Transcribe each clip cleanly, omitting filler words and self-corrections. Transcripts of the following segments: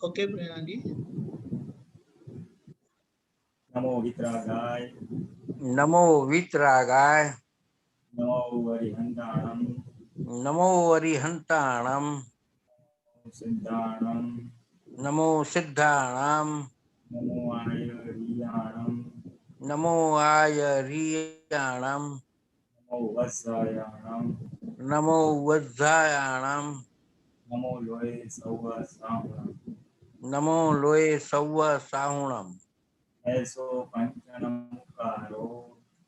Okay प्रेरणा जी। नमो वितरागाय, नमो वीतरागाय, नमो वरिहंताणं, नमो अरिहंताणं, सिद्धाणं, नमो सिद्धाणां, नमो आयर्याणं, नमो आयर्याणां, नमो वत्सायाणं, नमो वज्रायाणां, नमो लोये सौवसाहणं, नमो लोये सौव साहुणम्। ऐसो पंचनमुखारो,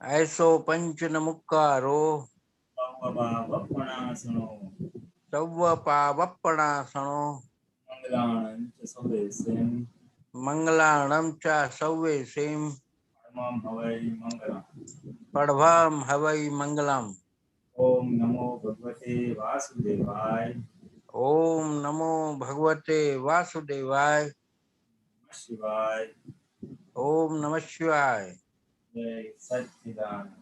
ऐसो पंचनमुक्कारो, सौवभावपणासनो, सौव पावप्पणासनो, मंगलाणं च सवेसें, मंगलाणं च सौवेसें, परमं हवै मंगलम्। पढ़वाम हवै मंगलम्। ओम नमो भगवते वासुदेवाय, ओम नमो भगवते वासुदेवाय। शिवाय, ओम नमः शिवाय। जय सच्चिदानंद।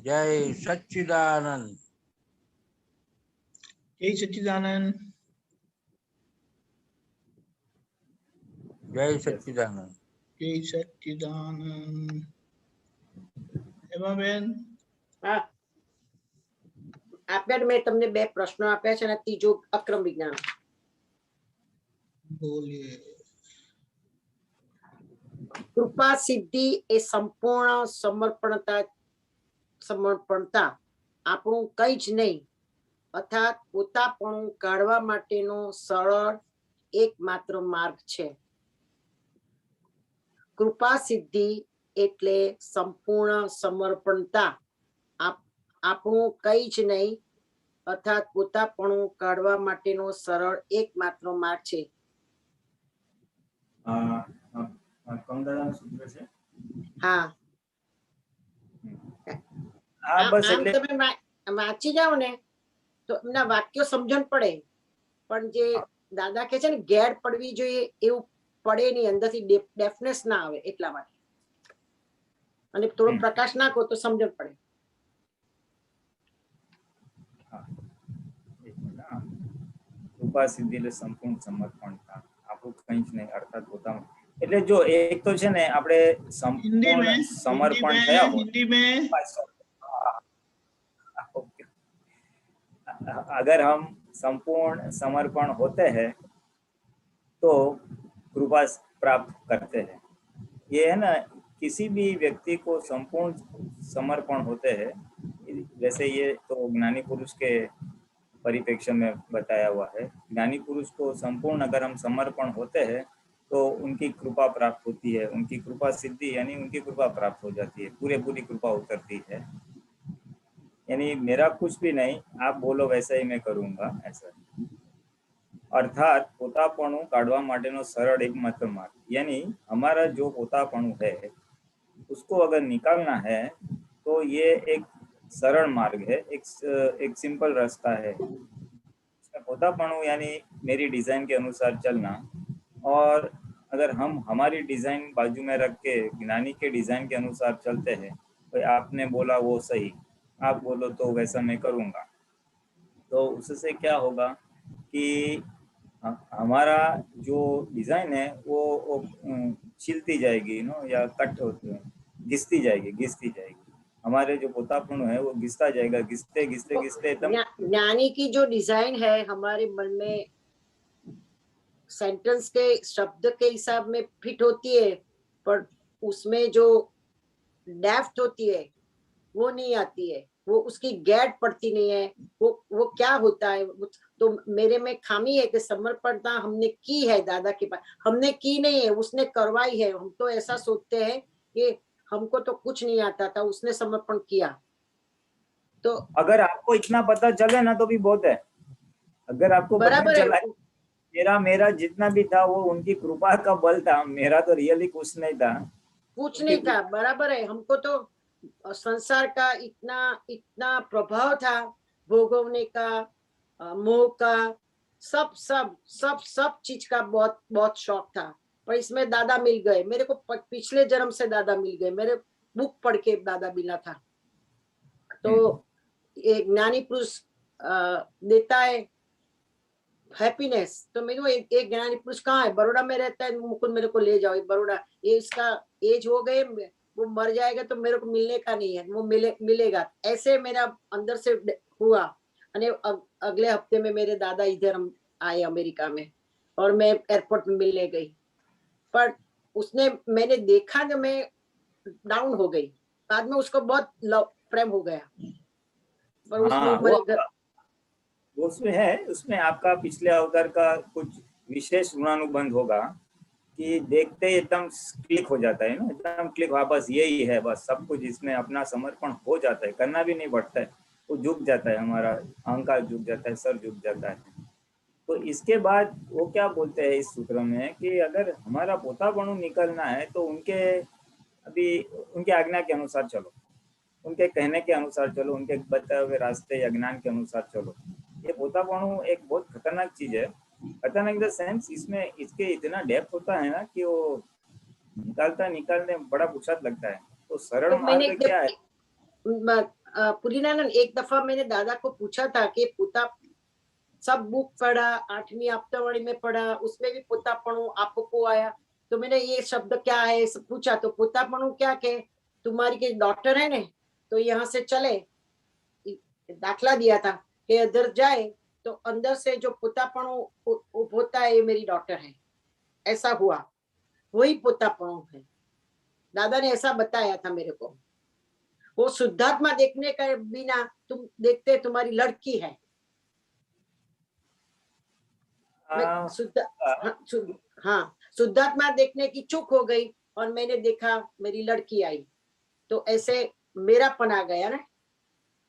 जय सच्चिदानंद। जय सच्चिदानंद। जय सच्चिदानंद। जय सच्चिदानंद। એમાં હા, આપ્યા મેં તમને બે પ્રશ્નો આપ્યા છે અને ત્રીજો અક્રમ વિજ્ઞાન. બોલીએ. કૃપા સિદ્ધિ એ સંપૂર્ણ સમર્પણતા આપણું કઈ જ નહીં અર્થાત પોતાપણું કાઢવા માટેનો સરળ એકમાત્ર માર્ગ છે. કૃપા સિદ્ધિ એટલે સંપૂર્ણ સમર્પણતા આપણું કઈ જ નહીં અર્થાત પોતાપણું કાઢવા માટેનો સરળ એકમાત્ર માર્ગ છે. કમદાદાનું સૂત્ર છે. હા, બસ આમ એટલે તમે વાંચી જાઓ ને તો એમના વાક્યો સમજણ પડે, પણ જે દાદા કે છે ને ગેર પડવી જોઈએ એવું પડે નહીં, અંદરથી ડેફનેસ ના આવે એટલા માટે, અને થોડો પ્રકાશ નાખો તો સમજણ પડે. કૃપા સિદ્ધિ એટલે સંપૂર્ણ સમર્પણતા આપણું કંઈ જ નહીં અર્થાત પોતાનું. એટલે જો એક તો છે ને આપણે સંપૂર્ણ સમર્પણ થયા હોય, अगर हम संपूर्ण समर्पण होते हैं तो कृपा प्राप्त करते हैं. ये है ना, किसी भी व्यक्ति को संपूर्ण समर्पण होते हैं, जैसे ये तो ज्ञानी पुरुष के परिप्रेक्ष्य में बताया हुआ है. ज्ञानी पुरुष को संपूर्ण अगर हम समर्पण होते हैं तो उनकी कृपा प्राप्त होती है, उनकी कृपा सिद्धि यानी उनकी कृपा प्राप्त हो जाती है, पूरी कृपा उतरती है. यानी मेरा कुछ भी नहीं, आप बोलो वैसा ही मैं करूंगा, ऐसा. अर्थात पोतापणु काढ़वा माटेनो सरल एकमात्र मार्ग, यानी हमारा जो पोतापणु है उसको अगर निकालना है तो ये एक सरल मार्ग है, एक सिंपल रास्ता है. पोतापणु यानी मेरी डिजाइन के अनुसार चलना, और अगर हम हमारी डिजाइन बाजू में रख के ज्ञानी के डिजाइन के अनुसार चलते हैं, तो आपने बोला वो सही, आप बोलो तो वैसा मैं करूँगा, तो उससे क्या होगा कि हमारा जो डिज़ाइन है वो छिलती जाएगी नो, या कट होती है, घिसती जाएगी. हमारे जो पोतापणु है वो घिसता जाएगा, घिसते एकदम. ज्ञानी की जो डिजाइन है हमारे मन में सेंटेंस के शब्द के हिसाब में फिट होती है, पर उसमें जो डेप्थ होती है वो नहीं आती है, वो उसकी गैट पड़ती नहीं है. वो क्या होता है, तो मेरे में खामी है कि समर्पणता हमने की है दादा के पास, हमने की नहीं है, उसने करवाई है. हम तो ऐसा सोचते हैं कि हमको तो कुछ नहीं आता था, उसने समर्पण किया. तो अगर आपको इतना पता चले ना तो भी बहुत है. अगर आपको बराबर चला, मेरा जितना भी था वो उनकी कृपा का बल था, मेरा तो रियली कुछ नहीं था. बराबर है. हमको तो संसार का इतना प्रभाव था, भोगवने का, मोह का, सब चीज का बहुत शौक था, पर इसमें दादा मिल गए मेरे को. पिछले जन्म से दादा मिल गए, मेरे बुक पढ़ के दादा मिला था. तो एक ज्ञानी पुरुष देता है हैप्पीनेस। तो मेरे को एक ज्ञानी पुरुष कहाँ है, बड़ौदा में रहता है, मुकुंद मेरे को ले जाओ, ये बड़ौदा, ये इसका एज हो गए, वो मर जाएगा तो मेरे को मिलने का नहीं है, वो मिलेगा। ऐसे मेरा अंदर से हुआ। अगले हफ्ते में मेरे दादा इधर आए अमेरिका में, और मैं एयरपोर्ट में मिलने गई, पर उसने, मैंने देखा कि मैं डाउन हो गई, बाद में उसको बहुत लव प्रेम हो गया, पर उसमें हाँ, ऊपर एक वो उसमें है, उसमें आपका पिछले अवतार का कुछ विशेष गुणानुबंध होगा कि देखते ही एकदम क्लिक हो जाता है ना, एकदम क्लिक, हाँ बस यही है, बस सब कुछ इसमें अपना समर्पण हो जाता है, करना भी नहीं पड़ता है, वो झुक जाता है, हमारा अहंकार झुक जाता है, सर झुक जाता है। तो इसके बाद वो क्या बोलते हैं इस सूत्र में कि अगर हमारा पोतापणु निकलना है तो उनके अभी उनके आज्ञा के अनुसार चलो, उनके कहने के अनुसार चलो, उनके बताए हुए रास्ते या ज्ञान के अनुसार चलो। ये पोतापणु एक बहुत खतरनाक चीज है, खतरनाक इन द सेंस इसमें इसके इतना डेप्थ होता है ना कि वो निकालने में बड़ा पुरुषार्थ लगता है। तो सरल तो मैंने मार्ग क्या है? पुरीनानंद, एक दफा मैंने दादा को पूछा था कि पोता, सब बुक पढ़ा, 8वीं आपतावाणी में पढ़ा, उसमें भी पोतापणु आपको आया, तो मैंने ये शब्द क्या है सब पूछा, तो पोतापणु क्या के तुम्हारी के डॉक्टर है ने, तो यहाँ से चले, दाखला दिया था कि इधर जाए तो अंदर से जो पोतापणु होता है, ये मेरी डॉक्टर है, ऐसा हुआ, वही पोतापणु है। दादा ने ऐसा बताया था मेरे को। वो शुद्धात्मा देखने के बिना तुम देखते तुम्हारी लड़की है, मैं शुद्ध, हाँ, शुद्धात्मा देखने की चूक हो गई और मैंने देखा मेरी लड़की आई, तो ऐसे मेरापन आ गया ना,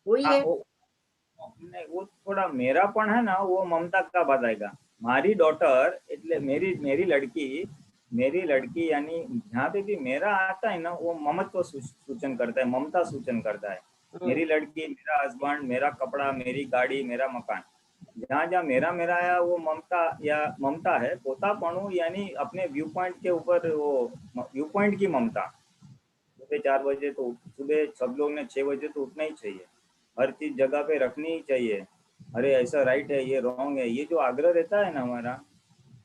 वही है। वो थोड़ा मेरापन है ना, वो ममता का बात आएगा। मारी डॉटर એટલે मेरी लड़की यानी जहाँ पे भी मेरा आता है ना, वो ममत्व सूचन करता है, ममता सूचन करता है। मेरी लड़की, मेरा हस्बैंड, मेरा कपड़ा, मेरी गाड़ी, मेरा मकान, जहाँ जहाँ मेरा मेरा आया वो ममता है। पोतापणु यानी अपने व्यू पॉइंट के ऊपर, वो व्यू पॉइंट की ममता। सुबह 4 बजे तो सुबह सब लोग ने 6 बजे तो उठना ही चाहिए, हर चीज जगह पे रखनी ही चाहिए, अरे ऐसा राइट है, ये रॉन्ग है, ये जो आग्रह रहता है ना हमारा,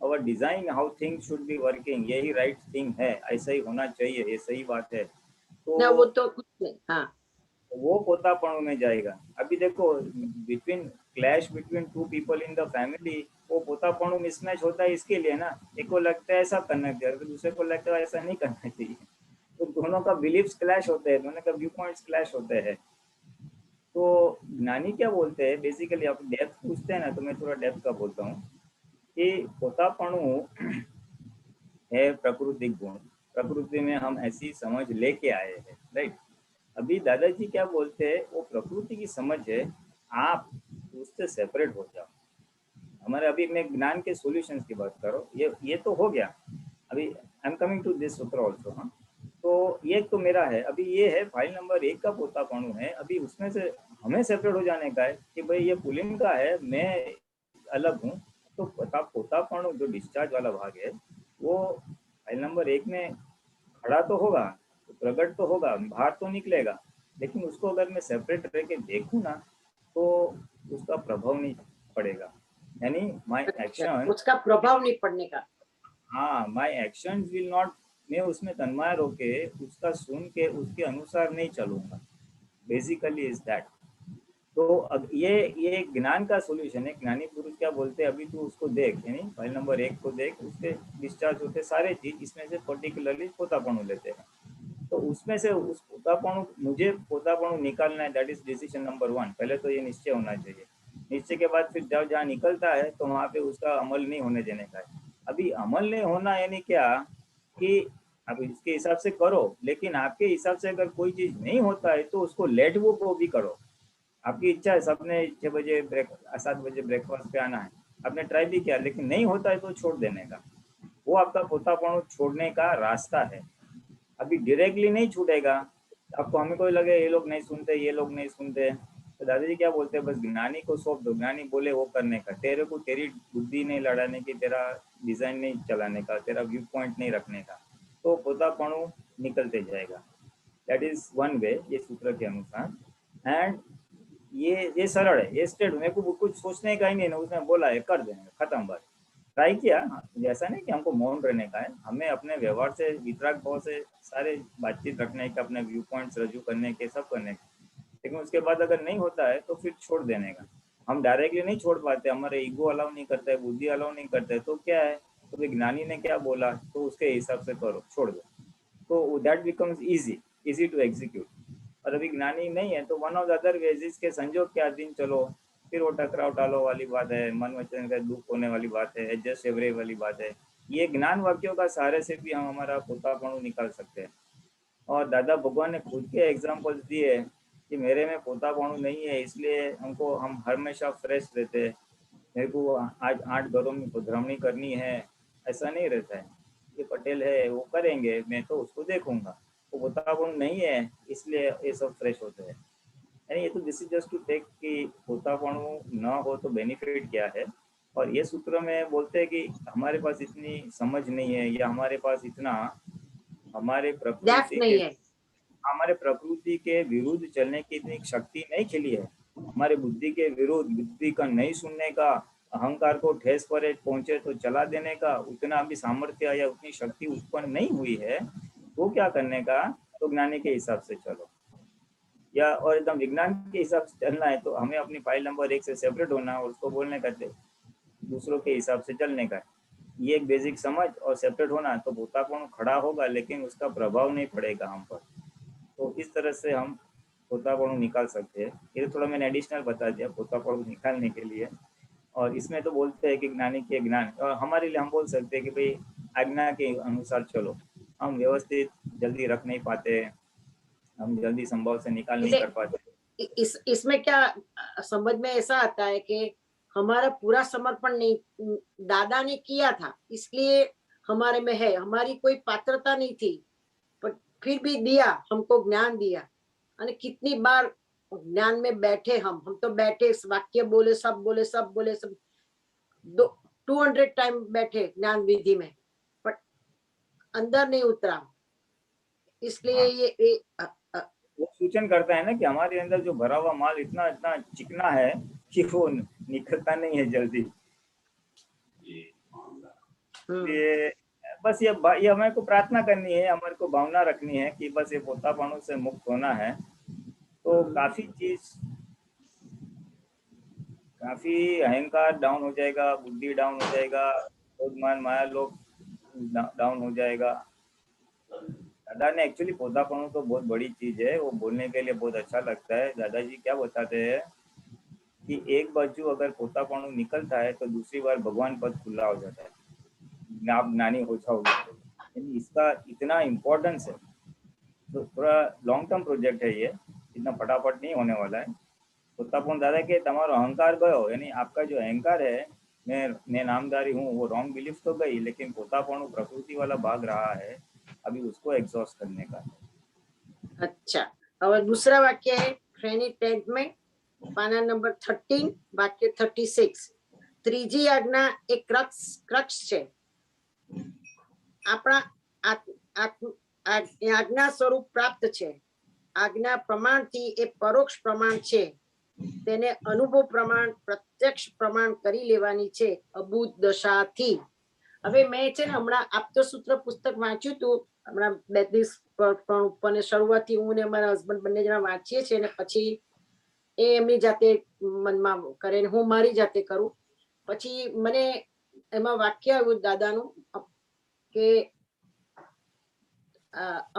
और design how things should be working, यही राइट थिंग है, ऐसा ही होना चाहिए, ये सही बात है, तो ना वो तो कुछ नहीं, हाँ, वो पोतापणु में जाएगा। अभी देखो, clash between two people in the family, वो पोतापणु मिसमैच होता है इसके लिए ना, एक को लगता है ऐसा करना चाहिए, दूसरे को लगता है ऐसा नहीं करना चाहिए, तो दोनों का बिलीव्स क्लैश होते हैं, दोनों का व्यू पॉइंट्स क्लैश होते हैं। तो ज्ञानी क्या बोलते हैं, बेसिकली आप डेप्थ पूछते हैं ना, तो मैं थोड़ा डेप्थ का बोलता हूँ कि पोतापणु है प्राकृतिक गुण, प्रकृति में हम ऐसी समझ लेके आए हैं, राइट। अभी दादाजी क्या बोलते हैं, वो प्रकृति की समझ है, आप उससे सेपरेट हो जाओ। हमारे अभी मैं ज्ञान के सॉल्यूशंस की बात करो, ये तो हो गया। अभी I am coming to this सूत्र ऑल्सो। हाँ, तो ये तो मेरा है, अभी ये है फाइल नंबर 1 का पोतापणु है, अभी उसमें से हमें सेपरेट हो जाने का है कि भाई ये पुलिंग का है, मैं अलग हूँ। तो पोतापणु जो डिस्चार्ज वाला भाग है, वो फाइल नंबर 1 में खड़ा तो होगा, तो प्रकट तो होगा, बाहर तो निकलेगा, लेकिन उसको अगर मैं सेपरेट रह के देखूँ ना, तो उसका प्रभाव नहीं पड़ेगा, यानी माय एक्शन, उसका प्रभाव नहीं पड़ने का, हाँ, माय एक्शंस विल नॉट, मैं उसमें तन्मय होके उसका सुन के उसके अनुसार नहीं चलूंगा, बेसिकली इज दैट। तो अब ये ज्ञान का सॉल्यूशन है। ज्ञानी पुरुष क्या बोलते हैं, अभी तू उसको देख, यानी फाइल नंबर 1 को देख, उससे डिस्चार्ज होते सारे चीज, इसमें से पर्टिकुलरली पोतापणु लेते हैं, तो उसमें से उस पोतापणु, मुझे पोतापणु निकालना है, दैट इज डिसीजन नंबर 1। पहले तो ये निश्चय होना चाहिए, निश्चय के बाद फिर जब जहाँ निकलता है तो वहाँ पे उसका अमल नहीं होने देने का है। अभी अमल नहीं होना यानी क्या कि आप इसके हिसाब से करो, लेकिन आपके हिसाब से अगर कोई चीज नहीं होता है तो उसको लेट वो को भी करो। आपकी इच्छा है, सबने 6 बजे 7 बजे ब्रेकफास्ट पे आना है, आपने ट्राई भी किया, लेकिन नहीं होता है तो छोड़ देने का, वो आपका पोतापणु छोड़ने का रास्ता है। अभी डायरेक्टली नहीं छूटेगा, आपको हमें कोई लगे ये लोग नहीं सुनते, ये लोग नहीं सुनते, तो दादाजी क्या बोलते हैं, बस ज्ञानी को सौंप दो, ज्ञानी बोले वो करने का, तेरे को तेरी बुद्धि नहीं लड़ाने की, तेरा डिजाइन नहीं चलाने का, तेरा व्यू पॉइंट नहीं रखने का, तो पोतापणु निकलते जाएगा। दैट इज वन वे, ये सूत्र के अनुसार। एंड ये सरल है, ये स्टेट, मेरे को कुछ सोचने का ही नहीं ना, उसने बोला है कर देंगे, खत्म बात। ट्राई किया, जैसा नहीं कि हमको मौन रहने का है, हमें अपने व्यवहार से वितराग भाव से सारे बातचीत रखने के, अपने व्यू पॉइंट्स रजू करने के, सब करने के, लेकिन उसके बाद अगर नहीं होता है तो फिर छोड़ देने का। हम डायरेक्टली नहीं छोड़ पाते, हमारे ईगो अलाउ नहीं करता है, बुद्धि अलाउ नहीं करता है, तो क्या है, तो ज्ञानी ने क्या बोला तो उसके हिसाब से करो, छोड़ दो, तो that becomes easy to execute. और अभी ज्ञानी नहीं है तो one of the other ways के संजोग के अधीन चलो, फिर वो टकराव टालो वाली बात है, मन वचन का दुख होने वाली बात है, एडजस्ट एवरे वाली बात है। ये ज्ञान वाक्यों का सहारे से भी हम हमारा पोतापणु निकाल सकते हैं। और दादा भगवान ने खुद के एग्जाम्पल्स दिए कि मेरे में पोतापणु नहीं है, इसलिए हम हमेशा फ्रेश रहते हैं, मेरे को आज 8 घरों में पधरावनी करनी है, ऐसा नहीं रहता है। ये पटेल है वो करेंगे, मैं तो उसको देखूंगा, वो पोतापणु नहीं है इसलिए ये सब फ्रेश होते हैं। यानी ये तो this is just to take कि पोतापणु न हो तो बेनिफिट क्या है। और ये सूत्र में बोलते हैं कि हमारे पास इतनी समझ नहीं है, या हमारे पास इतना हमारे प्रकृति के विरुद्ध चलने की इतनी शक्ति नहीं खिली है, हमारे बुद्धि के विरुद्ध, बुद्धि का नहीं सुनने का, अहंकार को ठेस पर पहुंचे तो चला देने का उतना भी सामर्थ्य या उतनी शक्ति उत्पन्न नहीं हुई है, वो क्या करने का, तो ज्ञानी के हिसाब से चलो, या और एकदम विज्ञान के हिसाब से चलना है तो हमें अपनी फाइल नंबर 1 से सेपरेट होना और उसको बोलने का, दूसरों के हिसाब से चलने का। ये एक बेसिक समझ और सेपरेट होना, तो पोतापणु खड़ा होगा लेकिन उसका प्रभाव नहीं पड़ेगा हम पर। तो इस तरह से हम पोतापणु निकाल सकते हैं। ये थोड़ा मैंने एडिशनल बता दिया पोतापणु निकालने के लिए। और इसमें तो बोलते हैं कि ज्ञानी के ज्ञान, और हमारे लिए हम बोल सकते हैं कि भाई आज्ञा के अनुसार चलो, हम व्यवस्थित जल्दी रख नहीं पाते, हम जल्दी संभव से निकाल नहीं कर पाते। इसमें क्या समझ में ऐसा आता है कि हमारा पूरा समर्पण नहीं दादा ने किया था, इसलिए हमारे में है, हमारी कोई पात्रता नहीं थी, पर फिर भी दिया, हमको ज्ञान दिया। और कितनी बार ज्ञान में बैठे हम तो बैठे, वाक्य बोले, सब 200 टाइम बैठे ज्ञान विधि में, पर अंदर नहीं उतरा। इसलिए ये वो सूचन करता है ना कि हमारे अंदर जो भरा हुआ माल इतना इतना चिकना है कि वो निकलता नहीं है जल्दी। ये बस ये हमारे को प्रार्थना करनी है, हमारे को भावना रखनी है कि बस ये पोतापणु से मुक्त होना है, तो काफी अहंकार डाउन हो जाएगा, बुद्धि डाउन हो जाएगा, क्रोध मान माया लोग डाउन हो जाएगा। दादा ने एक्चुअली पोतापणु तो बहुत बड़ी चीज है, वो बोलने के लिए बहुत अच्छा लगता है। दादाजी क्या बताते हैं कि एक बाजू अगर पोतापणु निकलता है तो दूसरी बार भगवान पद खुला हो जाता है, आप ज्ञानी हो जाओगे। इसका इतना इम्पोर्टेंस है, तो थोड़ा लॉन्ग टर्म प्रोजेक्ट है ये, इतना फटाफट नहीं होने वाला है। पोतापणु दादा के तमारो अहंकार गयो, यानी आपका जो अहंकार है, मैं नामदारी हूँ, वो रॉन्ग बिलीफ तो गई, लेकिन पोतापणु प्रकृति वाला भाग रहा है, अभी उसको एग्जॉस्ट करने का। अच्छा, और दूसरा वाक्य है श्रेणी 10 में पाना नंबर 13 वाक्य 36, ત્રીજી આજ્ઞા એક ક્રક્સ છે, આપણા આજ્ઞા સ્વરૂપ પ્રાપ્ત છે, આજ્ઞા પ્રમાણથી એ પરોક્ષ પ્રમાણ છે, તેને અનુભવ પ્રમાણ પ્રત્યક્ષ પ્રમાણ કરી લેવાની છે અબૂધ દશાથી। હવે મેં છે ને હમણાં આપતસૂત્ર પુસ્તક વાંચ્યું હતું, હમણાં 2 દિવસ પણ શરૂઆતથી હું ને મારા હસબન્ડ બંને જણા વાંચીએ છીએ, અને પછી એ એમની જાતે મનમાં કરે ને હું મારી જાતે કરું। પછી મને એમાં વાક્ય આવ્યું દાદાનું કે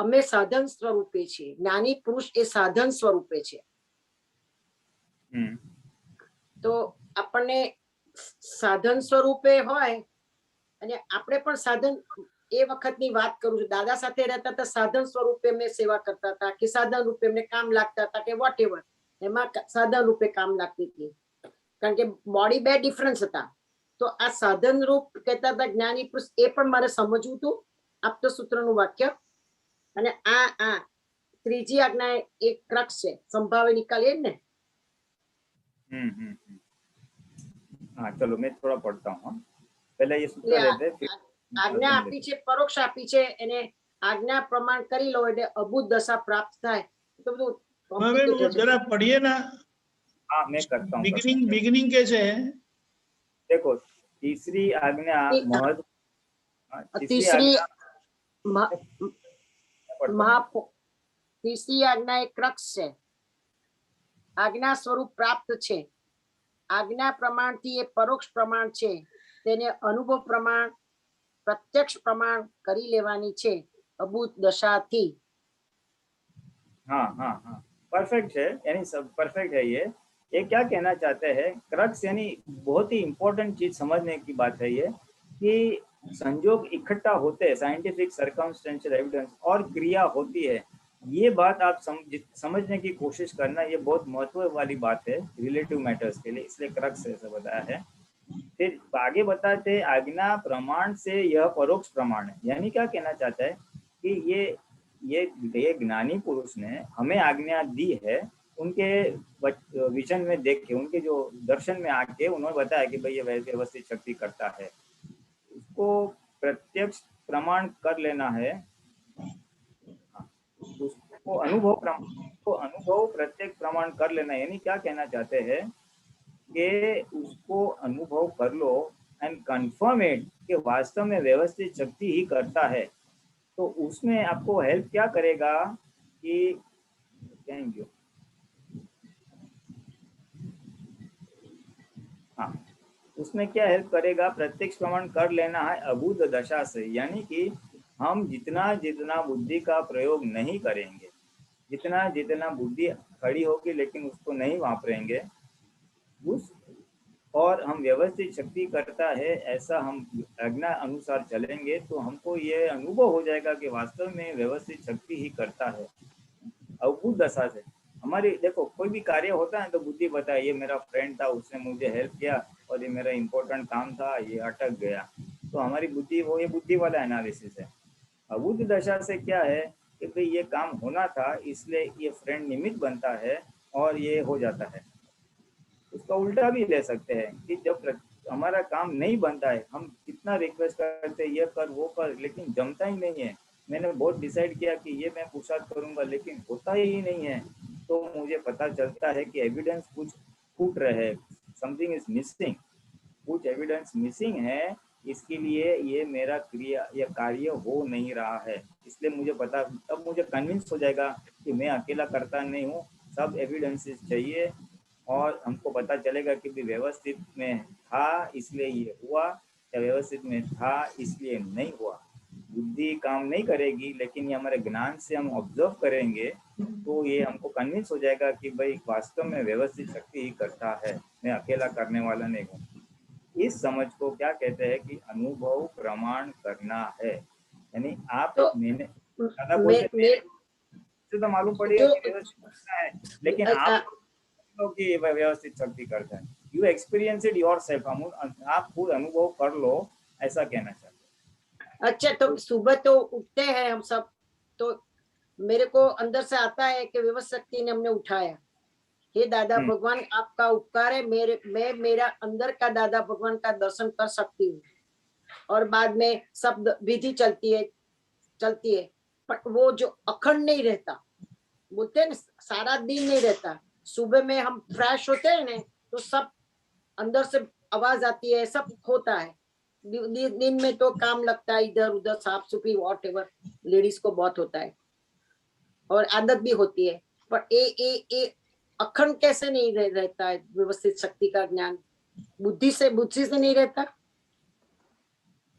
અમે સાધન સ્વરૂપે છીએ, જ્ઞાની પુરુષ એ સાધન સ્વરૂપે છે। તો આપણને સાધન સ્વરૂપે હોય, અને આપણે પણ સાધન, એ વખતની વાત કરું છું, દાદા સાથે રહેતા હતા સાધન સ્વરૂપે એમને સેવા કરતા હતા, કે સાધન રૂપે એમને કામ લાગતા હતા, કે વોટ એવર, એમાં સાધન રૂપે કામ લાગતી હતી, કારણ કે બોડી 2 ડિફરન્સ હતા। તો આ સાધન રૂપ કહેતા હતા જ્ઞાની પુરુષ, એ પણ મારે સમજવું હતું આપતસૂત્રનું વાક્ય। અને આ ત્રીજી આજ્ઞા એક ક્રક્સ છે, સંભાવે નિકાલ, એ ને। हाँ चलो मैं थोड़ा पढ़ता हूँ। पहले ये सूत्र लेते हैं, આજ્ઞા આપી છે, પરોક્ષ આપી છે, એને આજ્ઞા પ્રમાણ કરી લો એટલે અભૂત દશા પ્રાપ્ત થાય। તો બધું जरा पढ़िए ना। हाँ मैं करता हूँ। बिगिनिंग बिगिनिंग कैसे है? देखो तीसरी आज्ञा ती- महत्व, तीसरी तीसरी आज्ञा महा- पढ़ता हूँ। મહા तीसरी આજ્ઞા એક ક્રક્સ છે. આજ્ઞા સ્વરૂપ પ્રાપ્ત છે. આજ્ઞા પ્રમાણથી એ પરોક્ષ પ્રમાણ છે. તેને અનુભવ પ્રમાણ પ્રત્યક્ષ પ્રમાણ કરી લેવાની છે અભૂત દશાથી. हाँ हाँ हाँ परफेक्ट है, यानी सब परफेक्ट है। ये क्या कहना चाहते हैं, क्रक्स यानी बहुत ही इम्पोर्टेंट चीज समझने की बात है ये, कि संजोग इकट्ठा होते हैं, साइंटिफिक सर्कमस्टेंशियल एविडेंस और क्रिया होती है। ये बात आप समझने की कोशिश करना, ये बहुत महत्व वाली बात है रिलेटिव मैटर्स के लिए, इसलिए क्रक्स ऐसा बताया है। फिर आगे बताते आज्ञा प्रमाण से यह परोक्ष प्रमाण है, यानी क्या कहना चाहता है कि ये ज्ञानी पुरुष ने हमें आज्ञा दी है, उनके विजन में देख के, उनके जो दर्शन में आके उन्होंने बताया कि भाई ये व्यवस्थित शक्ति करता है, उसको प्रत्यक्ष प्रमाण कर लेना है। उसको अनुभव प्रत्यक्ष प्रमाण कर लेना, यानी क्या कहना चाहते हैं कि उसको अनुभव कर लो एंड कंफर्म इट कि वास्तव में व्यवस्थित शक्ति ही करता है। तो उसमें आपको हेल्प क्या करेगा कि थैंक यू, हाँ उसमें क्या हेल्प करेगा, प्रत्यक्ष प्रमाण कर लेना है अभूत दशा से, यानी कि हम जितना जितना बुद्धि का प्रयोग नहीं करेंगे, जितना जितना बुद्धि खड़ी होगी लेकिन उसको नहीं वापरेंगे, उस और हम व्यवस्थित शक्ति करता है ऐसा हम आज्ञा अनुसार चलेंगे, तो हमको ये अनुभव हो जाएगा कि वास्तव में व्यवस्थित शक्ति ही करता है अभूत दशा से। हमारी देखो कोई भी कार्य होता है तो बुद्धि बताए ये मेरा फ्रेंड था, उसने मुझे हेल्प किया और ये मेरा इंपॉर्टेंट काम था, ये अटक गया, तो हमारी बुद्धि वो ये बुद्धि वाला एनालिसिस है। अभूत दशा से क्या है कि भाई ये काम होना था इसलिए ये फ्रेंड निमित्त बनता है और ये हो जाता है। उसका उल्टा भी ले सकते हैं कि जब हमारा काम नहीं बनता है, हम कितना रिक्वेस्ट करते हैं ये कर वो कर, लेकिन जमता ही नहीं है, मैंने बहुत डिसाइड किया कि ये मैं पुरुषार्थ करूंगा लेकिन होता ही नहीं है, तो मुझे पता चलता है कि एविडेंस कुछ फूट रहे हैं, समथिंग इज मिसिंग, कुछ एविडेंस मिसिंग है, इसके लिए ये मेरा क्रिया या कार्य हो नहीं रहा है। इसलिए मुझे पता, तब मुझे कन्विंस हो जाएगा कि मैं अकेला करता नहीं हूँ, सब एविडेंसेस चाहिए और हमको पता चलेगा कि व्यवस्थित में था इसलिए ये हुआ या व्यवस्थित में था इसलिए नहीं हुआ। बुद्धि काम नहीं करेगी, लेकिन ये हमारे ज्ञान से हम ऑब्जर्व करेंगे तो ये हमको कन्विंस हो जाएगा कि भाई वास्तव में व्यवस्थित शक्ति ही करता है, मैं अकेला करने वाला नहीं हूँ। इस समझ को क्या कहते हैं कि अनुभव प्रमाण करना है, यानी आप तो मैंने ज्यादा बोलते से तो मालूम पड़ेगा कि व्यवस्थित करना है, लेकिन आप कि व्यवस्थित शक्ति करता है, यू एक्सपीरियंस इट योरसेल्फ, आप खुद अनुभव कर लो, ऐसा कहना चाहते हैं। अच्छा, तो सुबह तो उठते हैं हम सब, तो मेरे को अंदर से आता है कि व्यवस्थित शक्ति ने हमने उठाया, हे दादा भगवान आपका उपकार है, मैं मेरा अंदर का दादा भगवान का दर्शन कर सकती हूँ, और बाद में सब विधि चलती है, पर वो जो अखंड नहीं रहता, बोलते हैं ना सारा दिन नहीं रहता, सुबह में हम फ्रेश होते हैं ना तो सब अंदर से आवाज आती है, सब होता है, दिन में तो काम लगता है, इधर उधर साफ सुथरी वॉट एवर लेडीज को बहुत होता है और आदत भी होती है, पर ए अखंड कैसे नहीं रहता है व्यवस्थित शक्ति का ज्ञान, बुद्धि से नहीं रहता।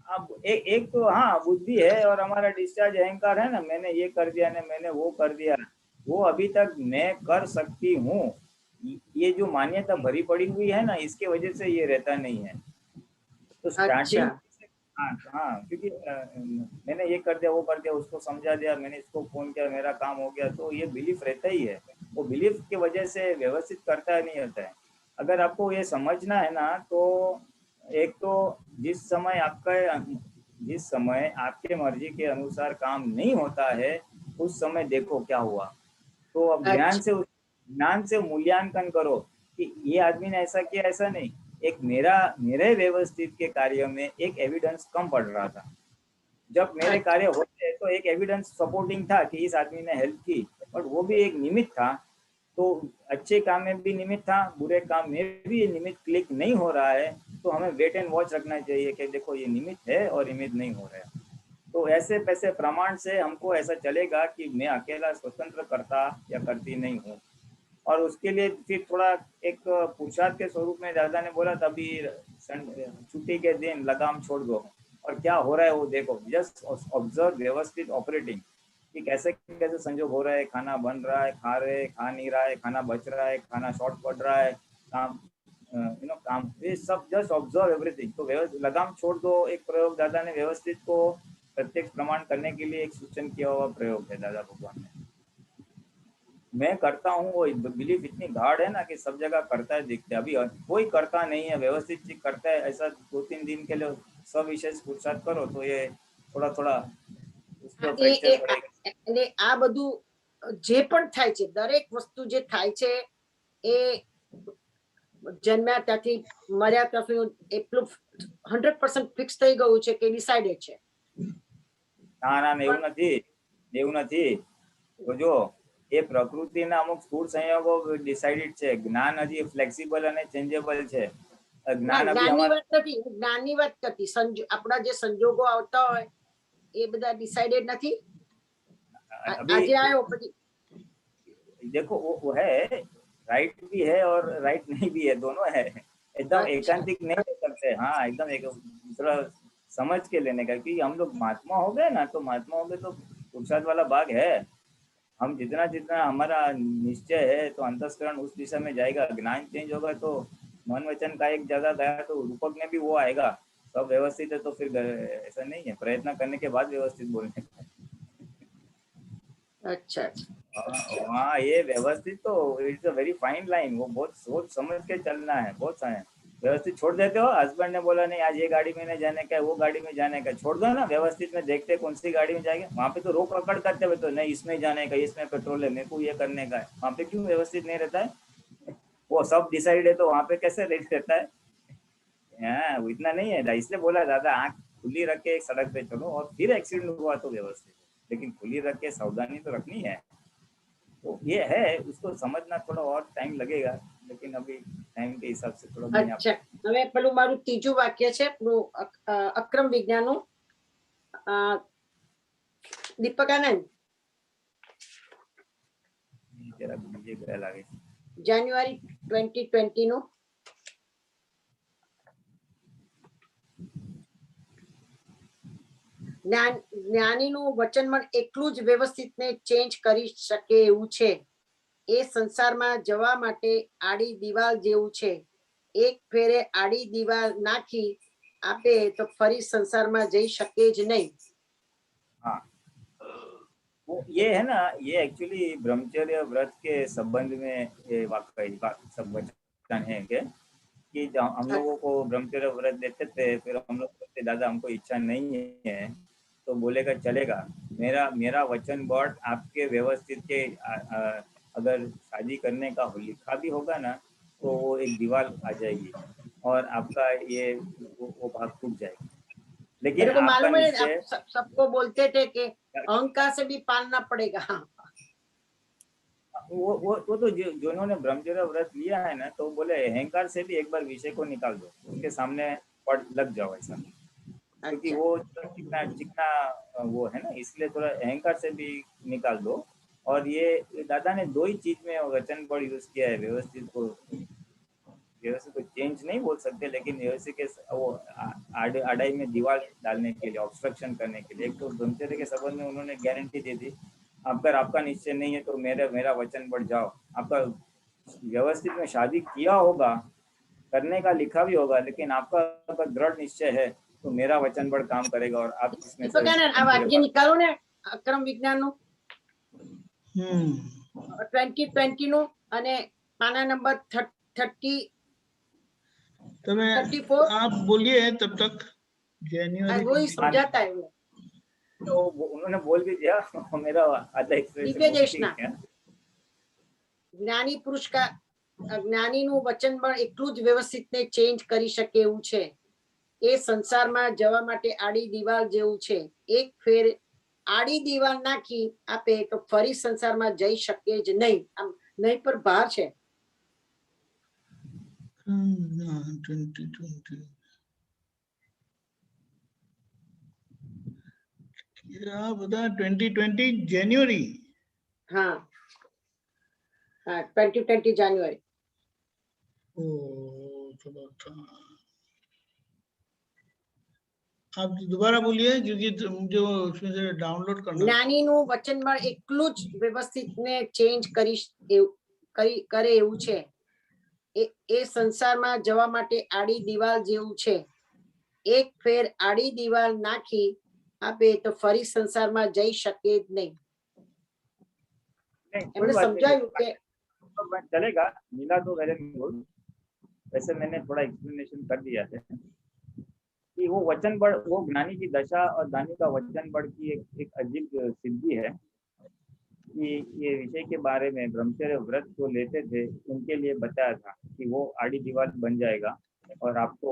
अब एक तो हाँ बुद्धि है और हमारा डिस्चार्ज अहंकार है ना, मैंने ये कर दिया ना, मैंने वो कर दिया, वो अभी तक मैं कर सकती हूँ, ये जो मान्यता भरी पड़ी हुई है ना, इसके वजह से ये रहता नहीं है। तो स्टार्टिंग हाँ क्योंकि मैंने ये कर दिया वो कर दिया, उसको समझा दिया, मैंने इसको फोन किया, मेरा काम हो गया, तो ये बिलीफ रहता ही है, वो बिलीफ की वजह से व्यवस्थित करता नहीं होता है। अगर आपको ये समझना है ना, तो एक तो जिस समय आपके मर्जी के अनुसार काम नहीं होता है, उस समय देखो क्या हुआ, तो अब ज्ञान से मूल्यांकन करो कि ये आदमी ने ऐसा किया, ऐसा नहीं, एक मेरे व्यवस्थित के कार्य में एक एविडेंस कम पड़ रहा था, जब मेरे कार्य होते तो एक एविडेंस सपोर्टिंग था कि इस आदमी ने हेल्प की, बट वो भी एक निमित्त था, तो अच्छे काम में भी निमित्त था, बुरे काम में भी ये निमित्त क्लिक नहीं हो रहा है, तो हमें वेट एंड वॉच रखना चाहिए कि देखो ये निमित्त है और निमित्त नहीं हो रहा है। तो ऐसे पैसे प्रमाण से हमको ऐसा चलेगा कि मैं अकेला स्वतंत्र करता या करती नहीं हूँ। और उसके लिए फिर थोड़ा एक पुरुषार्थ के स्वरूप में दादा ने बोला तभी छुट्टी के दिन लगाम छोड़ दो और क्या हो रहा है वो देखो, जस्ट ऑब्जर्व व्यवस्थित ऑपरेटिंग कि कैसे कैसे संजोग हो रहा है, खाना बन रहा है, खा रहे, खा नहीं रहा है, खाना बच रहा है, खाना शॉर्ट पड़ रहा है, काम काम, ये सब जस्ट ऑब्जर्व एवरीथिंग। तो लगाम छोड़ दो एक प्रयोग दादा ने व्यवस्थित को प्रत्यक्ष प्रमाण करने के लिए एक सूचन किया हुआ प्रयोग है दादा भगवान ने। मैं करता हूँ, वो बिलीफ इतनी गाढ़ है ना कि सब जगह करता है दिखता है। अभी कोई करता नहीं है, व्यवस्थित चीज करता है, ऐसा 2-3 दिन के लिए सविशेष पुरुषार्थ करो तो ये थोड़ा थोड़ा उसको फ्रैक्चर पड़ेगा। એટલે આ બધું જે પણ થાય છે, દરેક વસ્તુ જે થાય છે એ જન્મ્યા ત્યાંથી મર્યા ત્યાંથી એટલું 100% ફિક્સ થઈ ગયું છે કે ડિસાઇડેડ છે. ના ના એવું નથી, એવું નથી. તો જો એ પ્રકૃતિના અમુક સ્થૂળ સંયોગો ડિસાઇડેડ છે. જ્ઞાન હજી ફ્લેક્સિબલ અને ચેન્જેબલ છે. જ્ઞાન અભી જ્ઞાનની વાત નથી, જ્ઞાનની વાત કરતી. આપણા જે સંજોગો આવતા હોય એ બધા ડિસાઇડેડ નથી. આજે આયો પછી देखो वो है, राइट भी है और राइट नहीं भी है, दोनों है। एकदम एकांतिक नहीं ले सकते। हाँ एकदम एक थोड़ा समझ के लेने का, क्योंकि हम लोग महात्मा हो गए ना, तो महात्मा हो गए तो पुरुषार्थ वाला भाग है। हम जितना जितना हमारा निश्चय है तो अंतस्करण उस दिशा में जाएगा। ज्ञान चेंज होगा तो मन वचन का एक जगह गया तो रूपक में भी वो आएगा। सब व्यवस्थित है तो फिर ऐसा नहीं है, प्रयत्न करने के बाद व्यवस्थित बोलने का। अच्छा हाँ ये व्यवस्थित तो it's a very fine line, वो बहुत सोच समझ के चलना है। बहुत सारे व्यवस्थित छोड़ देते हो, हस्बैंड ने बोला नहीं आज ये गाड़ी में नहीं जाने का है, वो गाड़ी में जाने का, छोड़ दो ना। व्यवस्थित में देखते कौन सी गाड़ी में जाएंगे, वहाँ पे तो रोक पकड़ करते हुए तो नहीं इसमें जाने का, इसमें पेट्रोल है, मेरे को ये करने का है। वहाँ पे क्यों व्यवस्थित नहीं रहता है? वो सब डिसाइड है तो वहाँ पे कैसे रहता है? हाँ वो इतना नहीं है, इसलिए बोला दादा आँख खुली रख के सड़क पे चलो और फिर एक्सीडेंट हुआ तो व्यवस्थित, लेकिन खुली रख के सावधानी तो रखनी है। तो ये है, उसको समझना थोड़ा और टाइम लगेगा, लेकिन अभी टाइम के हिसाब से थोड़ा अच्छा હવે પેલું મારું ત્રીજું વાક્ય છે અક્રમ વિજ્ઞાનનું. દીપકાનંદ जरा मुझे गया लागे જાન્યુઆરી 2020 નું. જ્ઞાનીનું વચનમન એટલું જ વ્યવસ્થિતને ચેન્જ કરી શકે એવું છે. એ સંસારમાં જવા માટે આડી દિવાલ જેવું છે. એક ફેરે આડી દિવાલ નાખી આપે તો ફરી સંસારમાં જઈ શકે જ નહીં. हाँ वो ये है ना, ये एक्चुअली ब्रह्मचर्य व्रत के संबंध में ये वाक्य सब वचन है कि हम लोगों को ब्रह्मचर्य व्रत देते थे, फिर हम लोग कहते दादा हमको इच्छा नहीं है, तो बोलेगा चलेगा, मेरा वचन बोर्ड आपके व्यवस्थित के अगर शादी करने का लिखा भी होगा ना तो वो एक दीवार आ जाएगी और आपका ये वो भाग टूट जाएगा। लेकिन आपका मालूम है निश्चय सबको बोलते थे कि अहंकार से भी पालना पड़ेगा। वो तो जिन्होंने ब्रह्मचर्य व्रत लिया है ना तो बोले अहंकार से भी एक बार विषय को निकाल दो, उसके सामने पड़ लग जाओ ऐसा, क्योंकि वो चिकना वो है ना, इसलिए थोड़ा अहंकार से भी निकाल दो। और ये दादा ने 2 ही चीज में वचन पर यूज किया है, व्यवस्थित को चेंज नहीं बोल सकते, लेकिन व्यवस्थित के वो आड़ाई में दीवार डालने के लिए, ऑब्स्ट्रक्शन करने के लिए। एक तो ब्रह्मचर्य के संबंध में उन्होंने गारंटी दे दी, अगर आपका निश्चय नहीं है तो मेरा वचन बढ़ जाओ। आपका व्यवस्थित में शादी किया होगा, करने का लिखा भी होगा, लेकिन आपका अगर दृढ़ निश्चय है तो मेरा वचन बढ़ काम करेगा और आप इसमें तो क्या ना वाक्य निकालो ने अक्रम विज्ञान नु 2020 नु અને પાના નંબર 34 आप बोलिए तब तक जनवरी वही समझाता है वो। तो उन्होंने बोल भी दिया मेरा आधा एक्सप्रेशन જ્ઞાની પુરુષ કા જ્ઞાનીનું વચન પણ એટલું જ વ્યવસ્થિતને ચેન્જ કરી શકે એવું છે. એ સંસારમાં જવા માટે આડી દિવાલ જેવું છે. એક ફેર આડી દિવાલ નાખી આપે તો ફરી સંસારમાં જઈ શકે જ નહીં. આમ नहीं पर बाहर છે 2020 क्या बता 2020 जनवरी हाँ हाँ 2020 जनवरी ओ थोड़ा था आप दोबारा बोलिए क्योंकि जो उसमें से डाउनलोड करना જ્ઞાનીનું વચનબળ એકલું જ વ્યવસ્થિત ને ચેન્જ કરે એવું છે એ સંસારમાં જવા માટે આડી દિવાલ જેવું છે એક ફેર આડી દિવાલ નાખી આપે તો ફરી સંસારમાં જઈ શકે જ નહીં नहीं, कोई એમણે बात नहीं, સમજાયું કે चलेगा मिला तो वेरी गुड। वैसे मैंने थोड़ा एक्सप्लेनेशन कर दिया है कि वो वचन बड़, वो ज्ञानी की दशा और दानी का वचन बड़ की एक अजीब सिद्धि है कि ये विषय के बारे में ब्रह्मचर्य व्रत जो लेते थे उनके लिए बताया था कि वो आड़ी दीवार बन जाएगा और आपको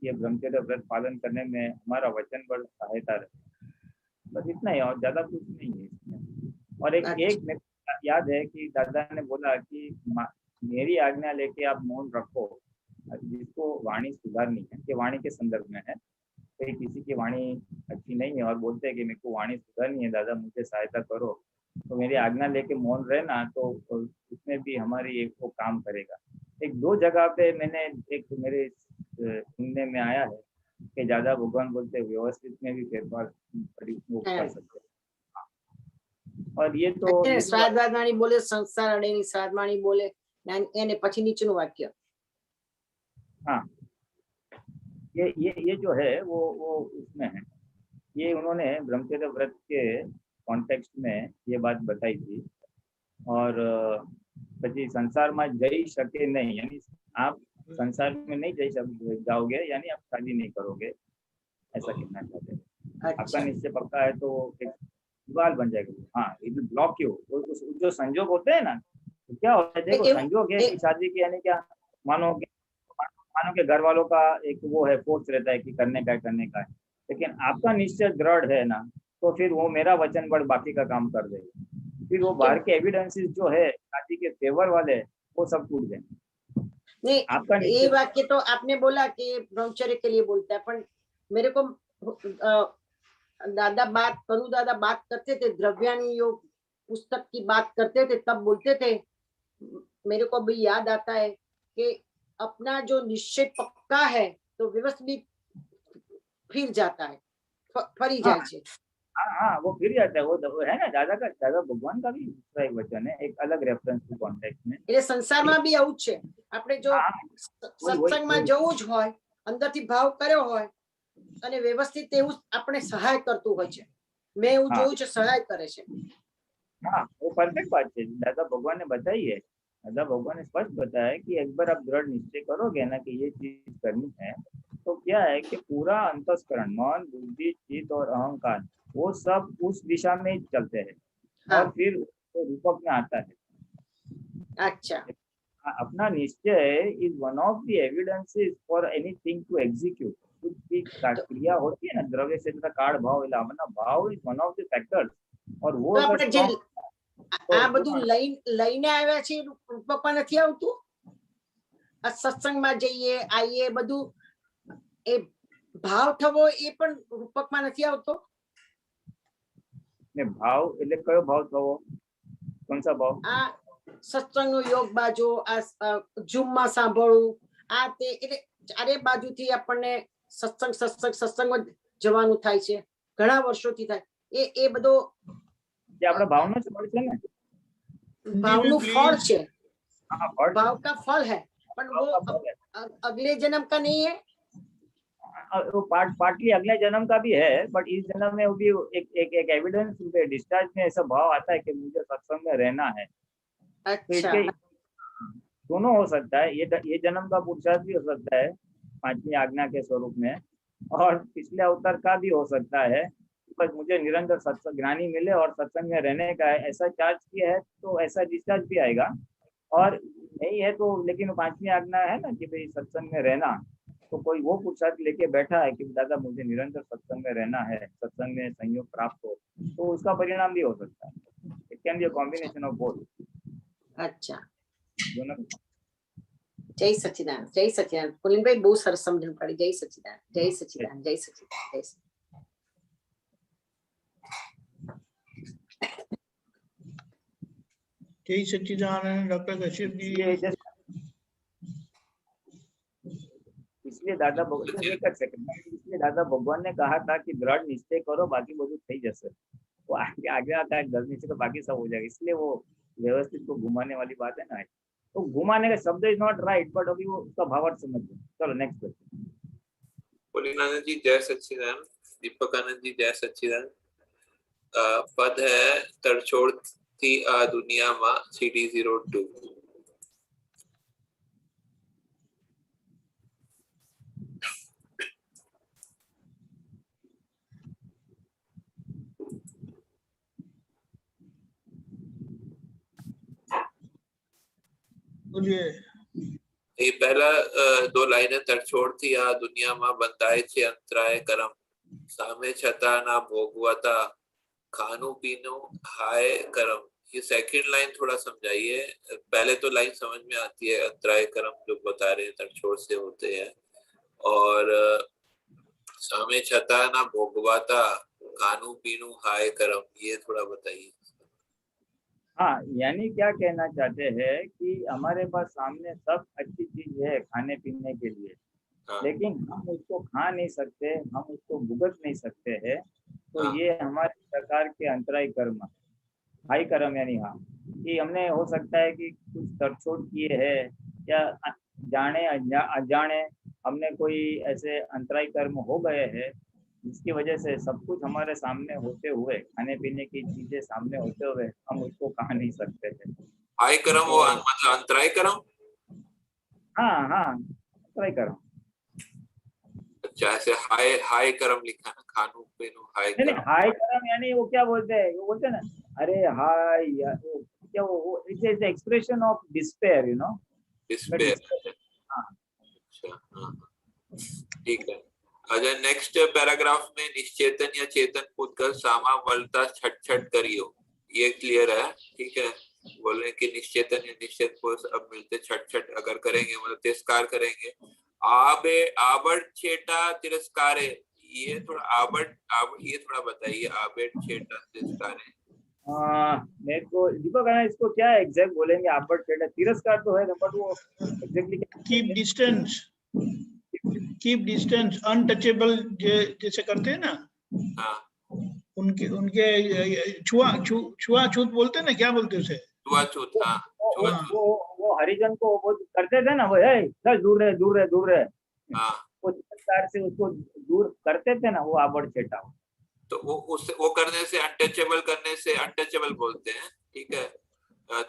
ये ब्रह्मचर्य व्रत पालन करने में हमारा वचन बड़ सहायता रहे। बस इतना ही और ज्यादा कुछ नहीं है इसमें। और एक अच्छा। एक मेरे को याद है कि दादा ने बोला कि मेरी आज्ञा लेके आप मौन रखो, जिसको वाणी सुधारनी है, कि वाणी के संदर्भ में है, कोई किसी की वाणी अच्छी नहीं है और बोलते हैं कि मेरे को वाणी सुधारनी है दादा मुझे सहायता करो, तो मेरी आज्ञा लेके मौन रहना, तो उसमें भी हमारी एक वो काम करेगा। एक दो जगह पे मैंने एक मेरे सुनने में आया है कि ज्यादा भगवान बोलते व्यवस्थित में भी फेरफार वो कर सकते हैं। और ये तो સ્વાદવાણી બોલે સંસાર અડેની સ્વાદવાણી બોલે એને પછી નીચેનું વાક્ય हाँ ये जो है वो उसमें है, ये उन्होंने ब्रह्मचर्य व्रत के कॉन्टेक्स्ट में ये बात बताई थी। और પછી સંસારમાં જઈ શકે नहीं, यानी आप संसार में नहीं जाओगे यानी आप शादी नहीं करोगे, ऐसा कहना चाहते हैं। आपका निश्चय पक्का है तो एक दीवार बन जाएगा। हाँ, इट विल ब्लॉक यू। जो संजोग होते हैं ना, तो क्या होता है देखो, संजोग है कि शादी की यानी क्या, मानो के घर वालों का एक वो है फोर्स रहता है कि करने का है, लेकिन आपका निश्चय दृढ़ है ना, तो फिर वो मेरा वचन बड़ बाकी का काम कर देगा। फिर वो बाहर के एविडेंसेस जो है शादी के फेवर वाले वो सब टूट जाएंगे। नहीं आपका ये वाक्य तो आपने बोला कि ब्रह्मचर्य के लिए बोलता है, पर मेरे को दादा बात करते थे द्रव्यानी योग पुस्तक की बात करते थे, तब बोलते थे, मेरे को भी याद आता है कि अपना जो निश्चय पक्का है तो व्यवस्थित फिर जाता है, फरी जाए छे। हाँ वो फिर जाता है, वो है ना दादा भगवान का भी दूसरा एक वचन है, एक अलग रेफरेंस टू कॉन्टेक्स्ट में। એટલે સંસારમાં બી આવું જ છે, આપણે જો સત્સંગમાં જવું જ હોય, અંદરથી ભાવ કર્યો હોય અને વ્યવસ્થિત એવું આપણે સહાય કરતું હોય છે, મેં એવું જોયું છે સહાય કરે છે। हाँ वो परफेक्ट बात है, दादा भगवान ने बताई है, दादा भगवान ने स्पष्ट बताया कि एक बार आप दृढ़ निश्चय करोगे ना कि ये चीज करनी है, तो क्या है कि पूरा अंतस्करण, मन, बुद्धि, चित्त और अहंकार वो सब उस दिशा में ही चलते हैं। और फिर वो रूपक में आता है। अच्छा, अपना निश्चय is one of the evidences for anything to execute. कुछ भी क्रिया होती है ना, द्रव्य से काળ ભાવ એટલે આમના ભાવ is one of the factors. और वो તો આપણે જે આ બધું લઈને આવ્યા છે રૂપકમાં નથી આવતું, આ સત્સંગમાં જઈએ આઈએ બધું એ ભાવ થવો એ પણ રૂપકમાં નથી આવતો ને? ભાવ એટલે કયો ભાવ થવો, કોણ સા ભાવ? આ સત્સંગનો योग બાજુ, આ ઝૂમમાં સાંભળવું, આ તે એટલે ચારે બાજુથી આપણને સત્સંગ જવાનું થાય છે, ઘણા વર્ષોથી થાય એ બધો આપણા ભાવનો જ ફળ છે ને, ભાવનું ફળ છે। हाँ फल, भाव का फल है, पर वो अगले जन्म का नहीं है। वो पार्टली अगले जन्म का भी है, बट इस जन्म में वो भी एक एविडेंस डिस्चार्ज में ऐसा भाव आता है कि मुझे सत्संग में रहना है। अच्छा, तो दोनों हो सकता है, ये जन्म का पुरुषार्थ भी हो सकता है 5वीं आज्ञा के स्वरूप में, और पिछले अवतार का भी हो सकता है, बस मुझे निरंतर सत्संग ज्ञानी मिले और सत्संग में रहने का है, ऐसा चार्ज किया है तो ऐसा डिस्चार्ज भी आएगा। और नहीं है तो लेकिन 5वीं आज्ञा है ना कि भाई सत्संग में रहना, तो कोई वो पुरुषार्थ लेके बैठा है कि दादा मुझे निरंतर सत्संग में रहना है, सत्संग में संयोग प्राप्त हो, तो उसका परिणाम भी हो सकता है। It can be a combination of both. અચ્છા, दोनों જય સચિદાનંદ, જય સચિદાનંદ. પુલિનભાઈ બહુ સરસ સમજણ પડી. જય સચિદાનંદ, જય સચિદાનંદ, જય સચિદાનંદ, જય સચિદાનંદ. जय सच्चिदानंद डॉक्टर कश्यप जी। इसलिए दादा इसलिए दादा भगवान ने कहा था कि दृढ़ निश्चय करो, बाकी બધું થઈ જશે। वो आगे आगे आता है दृढ़ निश्चय, तो बाकी सब हो जाएगा। इसलिए वो व्यवस्थित को घुमाने वाली बात है ना, तो घुमाने का शब्द इज नॉट राइट, बट अभी वो उसका भावार्थ समझ लो। चलो नेक्स्ट क्वेश्चन। पुलिनानंद जी जय सच्चिदानंद। दीपक आनंद जी जय सच्चिदानंद। पद है तड़छोड़ थी आ दुनिया मा CD02। बोलिए। ये पहला दो लाइनें तड़छोड़ती आ दुनिया में बंधाए छे अंतराय करम, सामे छता ना भोगवता, खानू पीनू हाय करम। ये सेकंड लाइन थोड़ा समझाइए। पहले तो लाइन समझ में आती है, अंतराय करम जो बता रहे हैं तड़छोड़ से होते हैं, और सामे छता ना भोगवता, खानू पीनू हाय करम, ये थोड़ा बताइए। हाँ, यानी क्या कहना चाहते हैं कि हमारे पास सामने सब अच्छी चीज है खाने पीने के लिए, हाँ। लेकिन हम उसको खा नहीं सकते, हम उसको भुगत नहीं सकते हैं, तो हाँ। ये हमारे प्रकार के अंतराय कर्म, हाई कर्म यानी हाँ, कि हमने हो सकता है कि कुछ तड़छोड़ किए है, या जाने अनजाने हमने कोई ऐसे अंतराय कर्म हो गए हैं जिसकी वजह से सब कुछ हमारे सामने होते हुए, खाने पीने की चीजें सामने होते हुए हम उसको खा नहीं सकते थे। हाय करम वो मतलब अंतराय करम। हाँ हाँ, अंतराय कर्म। अच्छा, ऐसे हाय हाय करम लिखा ना, खानू पीनू हाय नहीं, करम। हाय कर्म यानी वो क्या बोलते हैं, वो बोलते हैं ना, अरे हाय क्या वो it is expression of despair, you know, despair. हाँ। अच्छा, हाँ, ठीक है। अच्छा, नेक्स्ट पैराग्राफ में निश्चेतन या चेतन पूतगल सामा वलता छट करियो, ये क्लियर है। ठीक है, बोले कि निश्चेतन या निश्चेत पुरुष अब मिलते छट अगर करेंगे मतलब तिरस्कार करेंगे। आबड़ छेटा तिरस्कारे, ये थोड़ा ये थोड़ा बताइए। आबड़ छेटा तिरस्कारे मेरे को दीपक है, इसको क्या एग्जैक्ट बोलेंगे? आबड़ छेटा तिरस्कार तो है, बट वो एग्जैक्टली कीप डिस्टेंस अनटचेबल जैसे करते हैं ना। हाँ, उनके छुआछूत बोलते हैं ना, क्या बोलते हैं उसे? छुआछूत। हाँ, वो हरिजन को वो करते थे ना, वो है चल दूर रहे। हाँ, वो तिरस्कार से उसको दूर करते थे ना, वो आबड़ छेटा। तो वो करने से अनटचेबल करने से अनटचेबल बोलते हैं। ठीक है,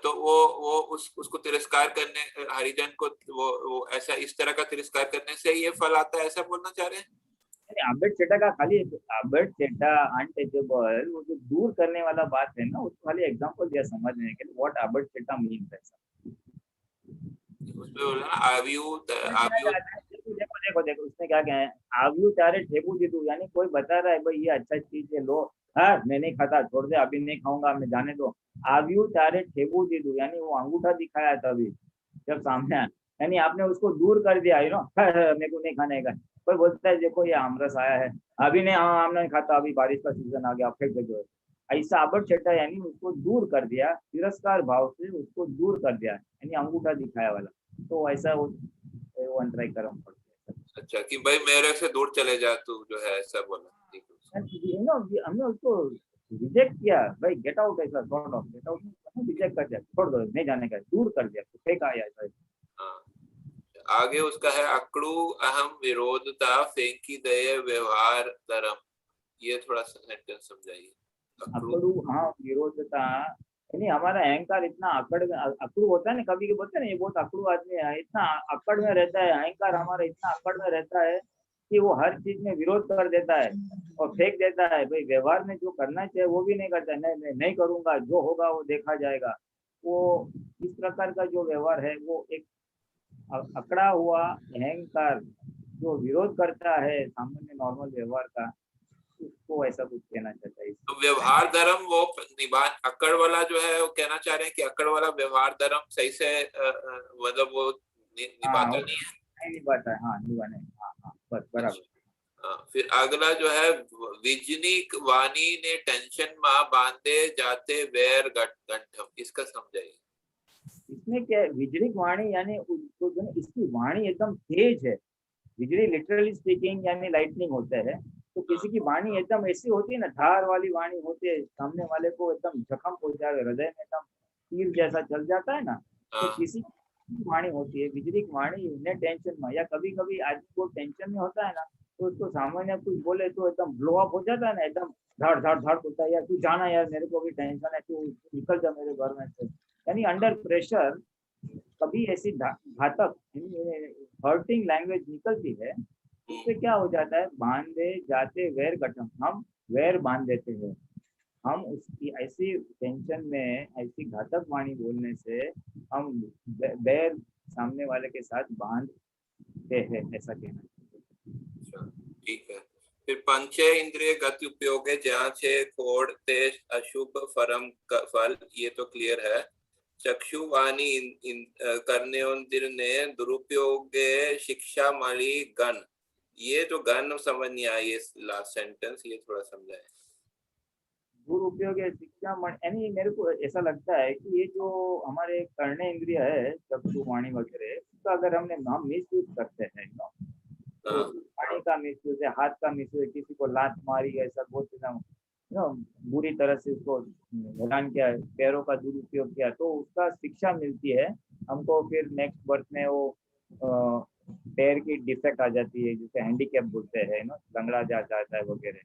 तो वो उसको तिरस्कार करने, हरिजन को वो ऐसा इस तरह का तिरस्कार करने से ये फल आता है, ऐसा बोलना चाह रहे हैं? आबड़ छेटा का खाली आबड़ छेटा अनटचेबल, वो जो दूर करने वाला बात है ना, उसको खाली एग्जांपल दिया समझने के लिए, व्हाट आबड़ छेटा मीन्स ऐसा। उसमें बोला ना आव्यू देखो उसने क्या कहा है, आव्यू चारे ठेबू दीदू, यानी कोई बता रहा है भाई ये अच्छा चीज है, लो, हाँ मैं नहीं खाता, छोड़ दे, अभी नहीं खाऊंगा, मैं जाने दो। आव्यू चारे ठेबू दीदू, यानी वो अंगूठा दिखाया तभी जब सामने आया, यानी आपने उसको दूर कर दिया, यू नो, मेरे को नहीं खाने का। कोई बोलता है देखो ये आमरस आया है, अभी नहीं, हाँ हम नहीं खाता, अभी बारिश का सीजन आ गया, फेंक दो। ऐसा आबड़ छेटा यानी उसको दूर कर दिया, तिरस्कार भाव से उसको दूर कर दिया, यानी अंगूठा दिखाया वाला, तो ऐसा वो अंतराय कर्म पड़ता है। अच्छा, कि भाई मेरे से दूर चले जा तू, जो है ऐसा बोला। ठीक है, हमने उसको रिजेक्ट किया, भाई गेट आउट, ऐसा sort of get out, reject कर दिया, छोड़ दो, नहीं जाने का, दूर कर दिया, तो फेंक आया ऐसा। हाँ, आगे उसका है अकड़ू अहम विरोधता फेंकी दये व्यवहार धर्म, ये थोड़ा सा सेंटेंस समझाइए। अकड़ू हाँ विरोधता, यानी हमारा अहंकार इतना अकड़ू होता है ना, कभी बोलते हैं ना ये बहुत अकड़ू आदमी है, इतना अकड़ में रहता है, अहंकार हमारा इतना अकड़ में रहता है कि वो हर चीज में विरोध कर देता है और फेंक देता है। भाई व्यवहार में जो करना चाहिए वो भी नहीं करता है, नहीं करूंगा, जो होगा वो देखा जाएगा। वो इस प्रकार का जो व्यवहार है वो एक अकड़ा हुआ अहंकार जो विरोध करता है सामान्य नॉर्मल व्यवहार का, उसको ऐसा कुछ कहना चाहता है। तो व्यवहार धर्म वो निभा, अकड़ वाला जो है वो कहना चाह रहे हैं कि अकड़ वाला व्यवहार धर्म सही से मतलब वो निभाता वो नहीं है। नहीं निभाता है, हाँ निभाने, हाँ हाँ बस बराबर। फिर अगला जो है, विजनिक वाणी ने टेंशन मां बांधे जाते वैर गंठम, इसका समझाइए। इसमें क्या है, विजलिक वाणी यानी उसको जो है, इसकी वाणी एकदम तेज है। बिजली लिटरली स्पीकिंग यानी लाइटनिंग होता है, तो किसी की वाणी एकदम ऐसी होती है ना, धार वाली वाणी होती है, सामने वाले को एकदम जख्म पहुंचा के हृदय में एकदम तीर जैसा चल जाता है ना, तो किसी की वाणी होती है बिजली की वाणी ने टेंशन में, या कभी कभी आदमी को टेंशन में होता है ना, तो उसको सामान्य कुछ बोले तो एकदम ब्लो अप हो जाता है ना, एकदम धड़ धड़ धड़ होता है, यार तू जाना यार, मेरे को भी टेंशन है, तू निकल जा मेरे घर में से। यानी अंडर प्रेशर कभी ऐसी घातक हर्टिंग लैंग्वेज निकलती है, उससे क्या हो जाता है, बांधे जाते वैर गठम, हम वैर बांध देते हैं। हम उसकी ऐसी टेंशन में ऐसी घातक वाणी बोलने से हम वैर सामने वाले के साथ बांधते हैं, ऐसा कहना। ठीक है। फिर पंचे इंद्रिय गति उपयोग है, जहाँ छे खोड़ तेज अशुभ फरम फल, ये तो क्लियर है। चक्षु वाणी कर्णेन्द्र ने दुरुपयोग शिक्षा मणि गण, ये जो गण समझ नहीं आई, ये लास्ट सेंटेंस ये थोड़ा समझाए। दुरुपयोग है शिक्षा मणि, यानी मेरे को ऐसा लगता है कि ये जो हमारे कर्णे इंद्रिय है, चक्षु वाणी वगैरह, उसका अगर हम मिस यूज करते हैं तो वाणी का मिस यूज है, हाथ का मिस यूज है, किसी को लात मारी ऐसा बहुत बुरी तरह से उसको हैरान किया, पैरों का दुरुपयोग किया, तो उसका शिक्षा मिलती है हमको। फिर नेक्स्ट बर्थ में वो पैर की डिफेक्ट आ जाती है, जिसे हैंडीकैप बोलते हैं ना, लंगड़ा जाता है वगैरह।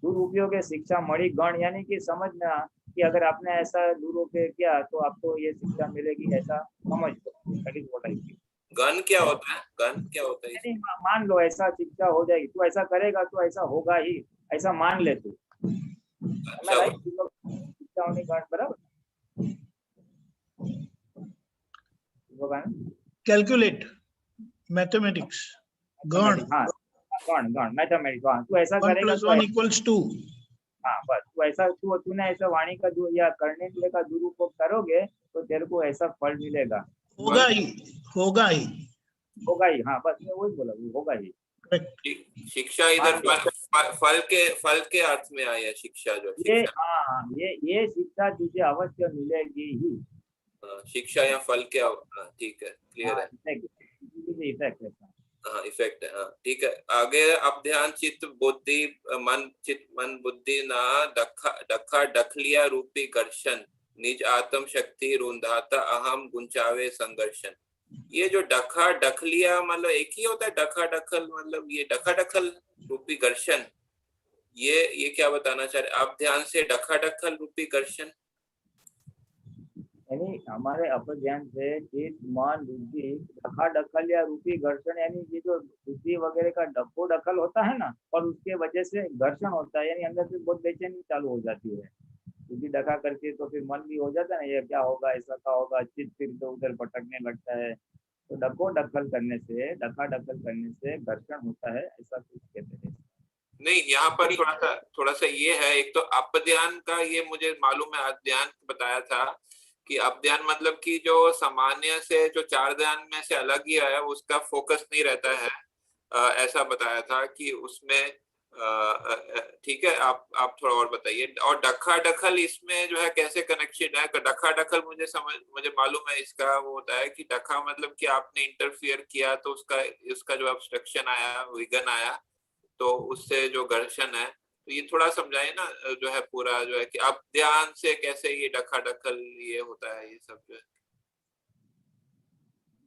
दुरुपयोग है शिक्षा मणि गण, यानी कि समझना कि अगर आपने ऐसा दुरुपयोग किया तो आपको ये शिक्षा मिलेगी, ऐसा समझ लो। गण क्या होता है? गण क्या होता है? नहीं, मान लो ऐसा शिक्षा हो जाएगी, तू ऐसा करेगा तो ऐसा होगा ही, ऐसा मान ले तू। अच्छा, शिक्षा होने का बराबर कैलकुलेट, मैथमेटिक्स, गण, हाँ गण मैथमेटिक्स, हाँ तू ऐसा 1 करेगा + तो 1 = 2। हाँ बस तू ऐसा, तूने ऐसा वाणी का जो या करने का दुरुपयोग करोगे तो तेरे को ऐसा फल मिलेगा, होगा ही, होगा ही, होगा ही। हाँ बस मैं वही बोला, वो होगा ही। शिक्षा इधर फल के अर्थ में आया, शिक्षा जो ये शिक्षा तुझे अवश्य मिलेगी ही, शिक्षा या फल के, ठीक है, क्लियर है। इफेक्ट है, हाँ इफेक्ट है, हाँ ठीक है। आगे अब ध्यान चित्त बुद्धि मन बुद्धि ना डखा डखलिया रूपी घर्षण, निज आत्म शक्ति रुंधाता अहम गुंचावे संघर्षण। ये जो डखा डखलिया मतलब एक ही होता है, डखा डखल मतलब ये डखा डखल रूपी घर्षण, ये क्या बताना चाह रहे आप ध्यान से? डखा डखल रूपी घर्षण यानी हमारे अपर ध्यान से चित मन बुद्धि डखा डखल या रूपी घर्षण, यानी ये जो बुद्धि वगैरह का डखो डखल होता है ना, और उसके वजह से घर्षण होता है, यानी अंदर से बहुत बेचैनी चालू हो जाती है। बुद्धि डखा करके तो फिर मन भी हो जाता है ना, ये क्या होगा, ऐसा क्या होगा, चित फिर तो उधर भटकने लगता है। तो डखो डखल करने से, डखा डखल करने से घर्षण होता है, ऐसा कुछ कहते हैं। नहीं, यहाँ पर थोड़ा सा ये है, एक तो अपध्यान का ये मुझे मालूम है, अध्यान बताया था कि अपध्यान मतलब कि जो सामान्य से जो चार ध्यान में से अलग ही है, उसका फोकस नहीं रहता है, ऐसा बताया था कि उसमें ठीक है। आप थोड़ा और बताइए। और डखा डखल इसमें जो है कैसे कनेक्शन है? डखा डखल मुझे मालूम है इसका वो होता है कि डखा मतलब कि आपने इंटरफियर किया तो उसका जो ऑब्स्ट्रक्शन आया, विघन आया, तो उससे जो घर्षण है, तो ये थोड़ा समझाइए ना, जो है पूरा जो है कि आप ध्यान से कैसे ये डखा डखल ये होता है, ये सब जो है।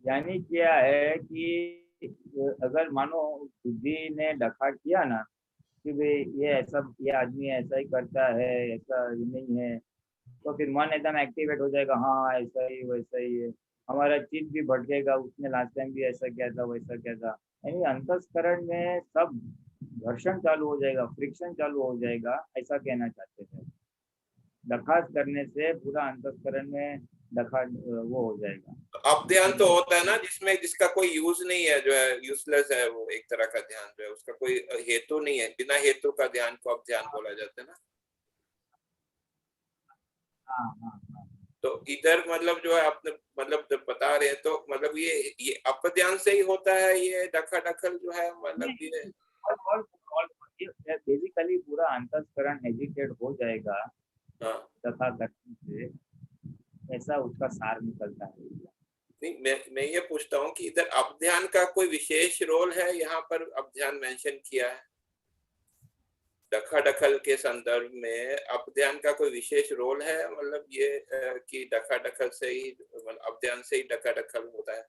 यानी क्या है कि अगर मानो बुद्धि ने डखा किया ना कि भाई ये ऐसा, ये आदमी ऐसा ही करता है, ऐसा ही नहीं है, तो फिर मन एकदम एक्टिवेट हो जाएगा, हाँ ऐसा ही वैसा ही है। हमारा चित्त भी भटकेगा, उसने लास्ट टाइम भी ऐसा किया था वैसा किया था, यानी अंतस्करण में सब घर्षण चालू हो जाएगा, फ्रिक्शन चालू हो जाएगा, ऐसा कहना चाहते हैं। डखास करने से पूरा अंतस्करण में डखा वो हो जाएगा। अब ध्यान तो होता है ना जिसमें जिसका कोई यूज नहीं है, जो है यूजलेस है, वो एक तरह का ध्यान जो है उसका कोई हेतु नहीं है, बिना हेतु का ध्यान को अब ध्यान बोला जाता है ना। हाँ हाँ हाँ। तो इधर मतलब जो है आपने मतलब जब बता रहे हैं तो मतलब ये अपध्यान से ही होता है, ये दखल जो है मतलब ये और ये बेसिकली पूरा अंतःकरण एजुकेट हो जाएगा हाँ। तथा करने से, ऐसा उसका सार निकलता है। नहीं, मैं ये पूछता हूँ कि इधर अपध्यान का कोई विशेष रोल है, यहाँ पर अपध्यान मेंशन किया है दखल के संदर्भ में, अपध्यान का कोई विशेष रोल है मतलब ये कि दखल से ही अपध्यान से ही दखल होता है।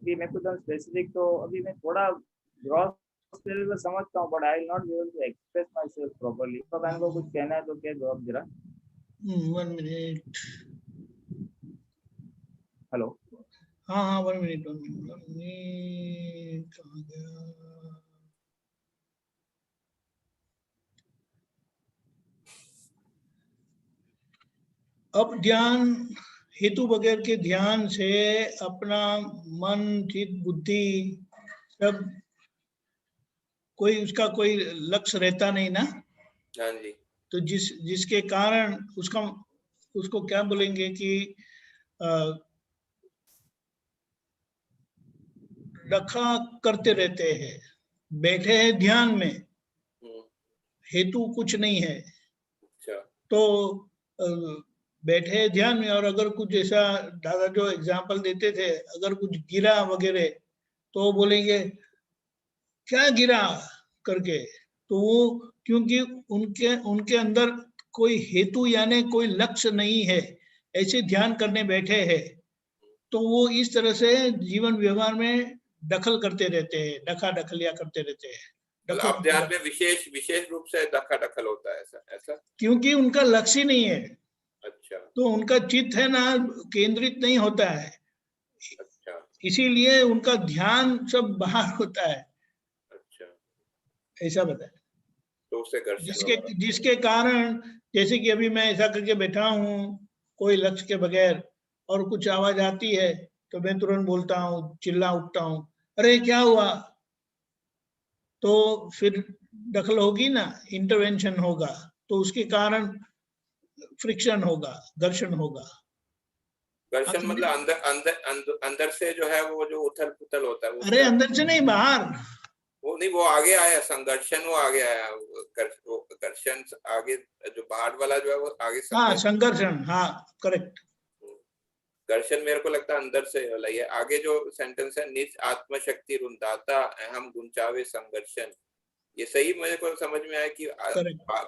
अभी मैं कुछ स्पेसिफिक तो अभी मैं थोड़ा ग्रॉस लेवल पे समझता हूँ, but I will not be able to express myself properly. तो मैंने को कुछ कहना है तो क्या जवाब जरा। 1 मिनट। हेलो। हाँ हाँ 1 मिनट कहाँ गया? अब ध्यान हेतु बगैर के ध्यान से अपना मन चित्त बुद्धि सब कोई उसका कोई लक्ष्य रहता नहीं ना। हाँ जी। तो जिसके कारण उसको क्या बोलेंगे कि रखा करते रहते हैं, बैठे हैं ध्यान में, हेतु कुछ नहीं है। अच्छा। तो बैठे हैं ध्यान में, और अगर कुछ ऐसा दादा जो एग्जाम्पल देते थे, अगर कुछ गिरा वगैरह तो बोलेंगे क्या गिरा करके। तो वो क्योंकि उनके उनके अंदर कोई हेतु यानी कोई लक्ष्य नहीं है, ऐसे ध्यान करने बैठे हैं, तो वो इस तरह से जीवन व्यवहार में दखल करते रहते हैं, दखलिया करते रहते हैं। अब ध्यान में विशेष रूप से दखल होता है ऐसा क्योंकि उनका लक्ष्य नहीं है। अच्छा। तो उनका चित्त है ना केंद्रित नहीं होता है। अच्छा। इसीलिए उनका ध्यान सब बाहर होता है। अच्छा। ऐसा बताया। तो उससे जिसके कारण जैसे कि अभी मैं ऐसा करके बैठा हूँ कोई लक्ष्य के बगैर, और कुछ आवाज आती है तो मैं तुरंत बोलता हूँ, चिल्ला उठता हूँ, अरे क्या हुआ। तो फिर दखल होगी ना, इंटरवेंशन होगा, तो उसके कारण फ्रिक्शन होगा, घर्षण होगा। घर्षण मतलब अंदर से जो है वो जो उथल पुथल होता है। अरे अंदर से नहीं, बाहर। वो नहीं, वो आगे आया संघर्षण, वो आगे आया घर्षण आगे, जो बाहर वाला जो है वो आगे हाँ संघर्षण, हाँ करेक्ट। घर्षण मेरे को लगता है अंदर से वाला। ये आगे जो सेंटेंस है, निज आत्मशक्ति रुंधाता अहम गुंचावे संघर्षण, ये सही मेरे को समझ में आया कि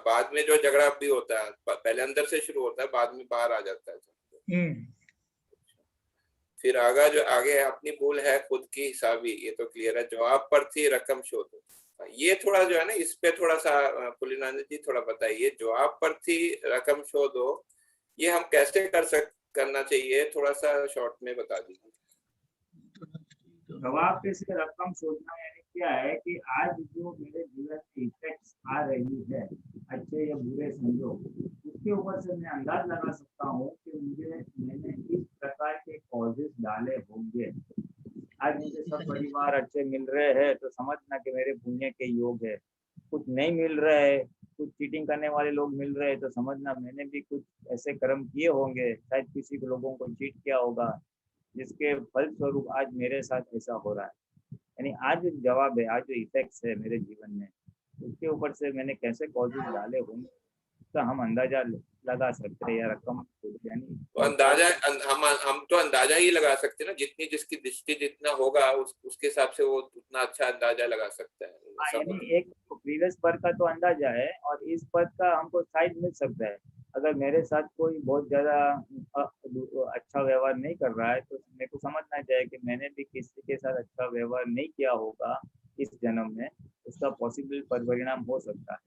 बाद में जो झगड़ा भी होता है पहले अंदर से शुरू होता है, बाद में बाहर आ जाता है। फिर आगे अपनी भूल है खुद की हिसाबी, ये तो क्लियर है। जवाब पर थी रकम शोध, ये थोड़ा जो है ना इस पे थोड़ा सा पुलिनानंद जी थोड़ा बताइए। जवाब पर थी रकम शोधो, ये हम कैसे करना चाहिए, थोड़ा सा शॉर्ट में बता दीजिए। जवाब पे से रकम शोधना यानी क्या है कि आज जो मेरे जीवन में इफेक्ट्स आ रही है, अच्छे या बुरे समझो, उसके ऊपर से मैं अंदाज लगा सकता हूँ कि मैंने इस प्रकार के कॉजेस डाले होंगे। आज मुझे सब परिवार अच्छे मिल रहे हैं तो समझना कि मेरे पुण्य के योग है। कुछ नहीं मिल रहा है, कुछ चीटिंग करने वाले लोग मिल रहे हैं तो समझना मैंने भी कुछ ऐसे कर्म किए होंगे, शायद किसी लोगों को चीट किया होगा जिसके फलस्वरूप आज मेरे साथ ऐसा हो रहा है। यानी आज जो जवाब है, आज जो इफेक्ट्स है मेरे जीवन में, उसके ऊपर से मैंने कैसे कॉजेज डाले होंगे तो हम अंदाजा लगा सकते हैं या रकम, यानी तो अंदाजा हम तो अंदाजा ही लगा सकते हैं ना, जितनी जिसकी दृष्टि जितना होगा उसके हिसाब से वो उतना अच्छा अंदाजा लगा सकता है। यानी एक प्रीवियस पद का तो अंदाजा है और इस पद का हमको साइड मिल सकता है। अगर मेरे साथ कोई बहुत ज्यादा अच्छा व्यवहार नहीं कर रहा है तो मेरे को समझना चाहिए कि मैंने भी किसी के साथ अच्छा व्यवहार नहीं किया होगा इस जन्म में, उसका पॉसिबल परिणाम हो सकता है।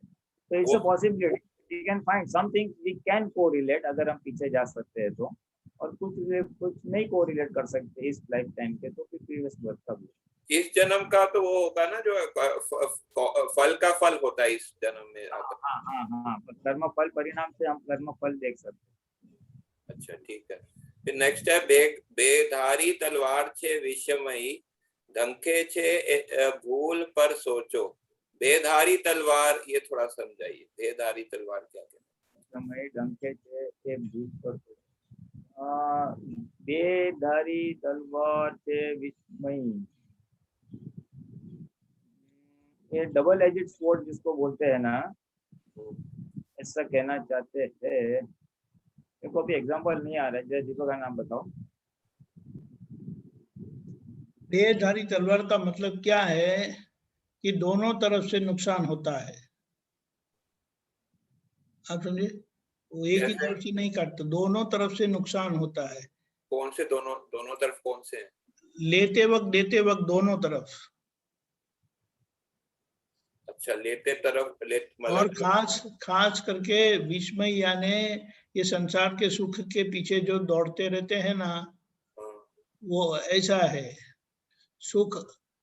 तो it's a possibility, we can find something we can correlate अगर हम पीछे जा सकते हैं तो, और कुछ नहीं कोरिलेट कर सकते इस लाइफ टाइम के तो फिर प्रीवियस बर्थ का भी। इस जन्म का तो वो होगा ना जो फल का फल होता है इस जन्म में आता। हाँ, कर्म फल परिणाम से हम कर्म फल देख सकते हैं। अच्छा ठीक है। फिर नेक्स्ट है बेधारी तलवार छे विषमयी ढंके छे भूल पर सोचो। बेधारी तलवार ये थोड़ा समझाइए, बेधारी तलवार क्या कहते हैं? समय ढंके से भूल पर बेधारी तलवार से विषमयी, ये डबल एजेड स्वॉर्ड जिसको बोलते हैं ना, ऐसा कहना चाहते हैं। देखो अभी एग्जांपल नहीं आ रहा है, जय दीपक का नाम बताओ। देहधारी तलवार का मतलब क्या है कि दोनों तरफ से नुकसान होता है। आप समझे, वो एक ही तरफ से नहीं काटता, दोनों तरफ से नुकसान होता है। कौन से दोनों तरफ कौन से हैं? लेते वक्त देते वक्त दोनों तरफ। अच्छा लेते तरफ और मतलब खास करके विस्मय यानी ये संसार के सुख के पीछे जो दौड़ते रहते हैं ना, वो ऐसा है। सुख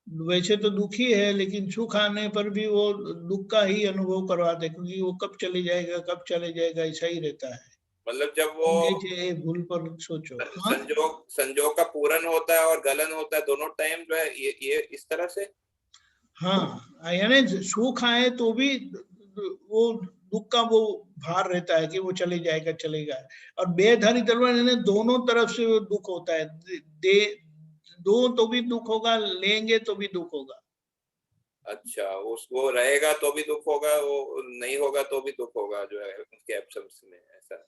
वैसे तो दुखी है, लेकिन सुख आने पर भी वो दुख का ही अनुभव करवाते, क्योंकि वो कब चले जाएगा ऐसा ही रहता है। मतलब जब वो भूल पर सोचो। हाँ? संजोग का पूर्ण होता है और गलन होता है, दोनों टाइम जो है ये इस तरह से। हाँ, यानी सुख आए तो भी वो दुख का वो भार रहता है कि वो चलेगा। और बेधारी तलवार यानी दोनों तरफ से वो दुख होता है। दो तो भी दुख होगा, लेंगे तो भी दुख होगा। अच्छा उसको रहेगा तो भी दुख होगा, वो नहीं होगा तो भी दुख होगा जो है उनके एब्सेंस में, ऐसा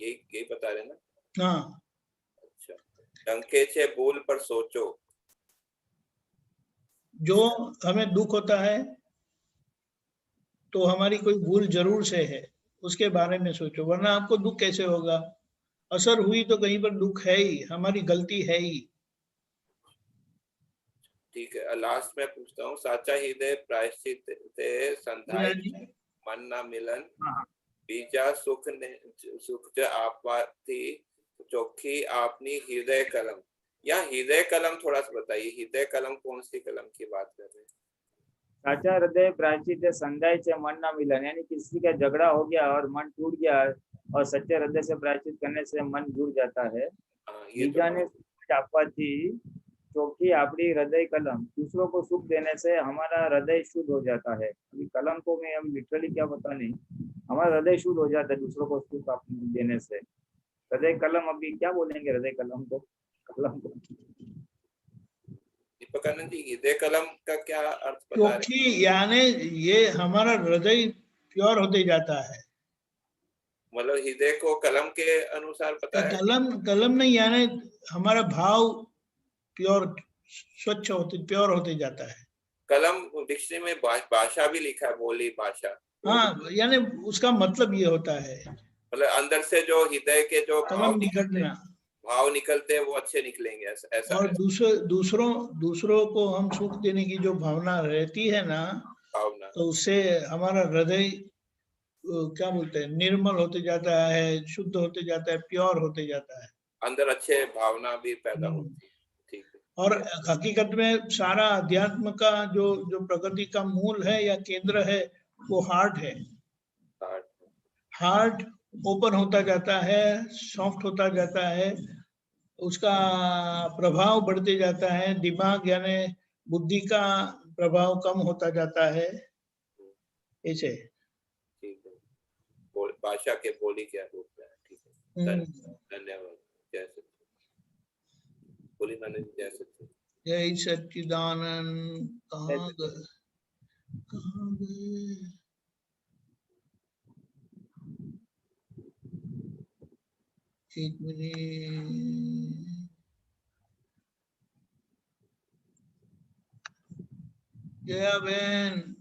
यही बता रहे ना। हाँ, अच्छा डंके छे भूल पर सोचो। जो हमें दुख होता है तो हमारी कोई भूल जरूर से है, उसके बारे में सोचो, वरना आपको दुख कैसे होगा। असर हुई तो कहीं पर दुख है ही, हमारी गलती है ही। ठीक है लास्ट में पूछता हूँ, साचा हृदय प्रायश्चित ते संधाय मन ना मिलन बीजा सुख ज आपवाती चोखी आपनी हृदय कलम। या हृदय कलम थोड़ा सा बताइए, हृदय कलम कौन सी कलम की बात कर रहे हैं? साचा हृदय प्रायश्चित संध्याय से मन ना मिलन, यानी किसी का झगड़ा हो गया और मन टूट गया और सच्चे हृदय से प्रायश्चित करने से मन जुड़ जाता है। बीजा ने आपत्ति चौकी आपड़ी हृदय कलम, दूसरों को सुख देने से हमारा हृदय शुद्ध हो जाता है। अभी कलम को मैं अभी लिटरली क्या पता नहीं, हमारा हृदय शुद्ध हो जाता है दूसरों को सुख देने से। हृदय कलम अभी क्या बोलेंगे हृदय कलम को? दीपकानंद जी हृदय कलम का क्या अर्थ बता रहे हैं? क्योंकि यानी ये हमारा हृदय प्योर होते जाता है। मतलब हृदय को कलम के अनुसार पता है? कलम नहीं, यानी हमारा भाव प्योर प्योर होते जाता है। कलम डिक्शनरी में भाषा भी लिखा है, बोली भाषा। हाँ, यानी उसका मतलब ये होता है, मतलब अंदर से जो हृदय के जो भाव निकलते हैं वो अच्छे निकलेंगे, ऐसा। और दूसरों को हम सुख देने की जो भावना रहती है ना, भावना, तो उससे हमारा हृदय क्या बोलते हैं, निर्मल होते जाता है, शुद्ध होते जाता है, प्योर होते जाता है, अंदर अच्छे भावना भी पैदा होती है। ठीक है। और हकीकत में सारा अध्यात्म का जो प्रगति का मूल है या केंद्र है वो हार्ट है। हार्ट ओपन होता जाता है, सॉफ्ट होता जाता है, उसका प्रभाव बढ़ते जाता है, दिमाग यानी बुद्धि का प्रभाव कम होता जाता है, ऐसे। ठीक है, भाषा के बोली क्या रूप है। ठीक है, धन्यवाद। जय सच्चिदानंद। बोली मैंने जय सच्चिदानंद। जय सच्चिदानंद। कहाँ गए? एक मिनट। जया बहन,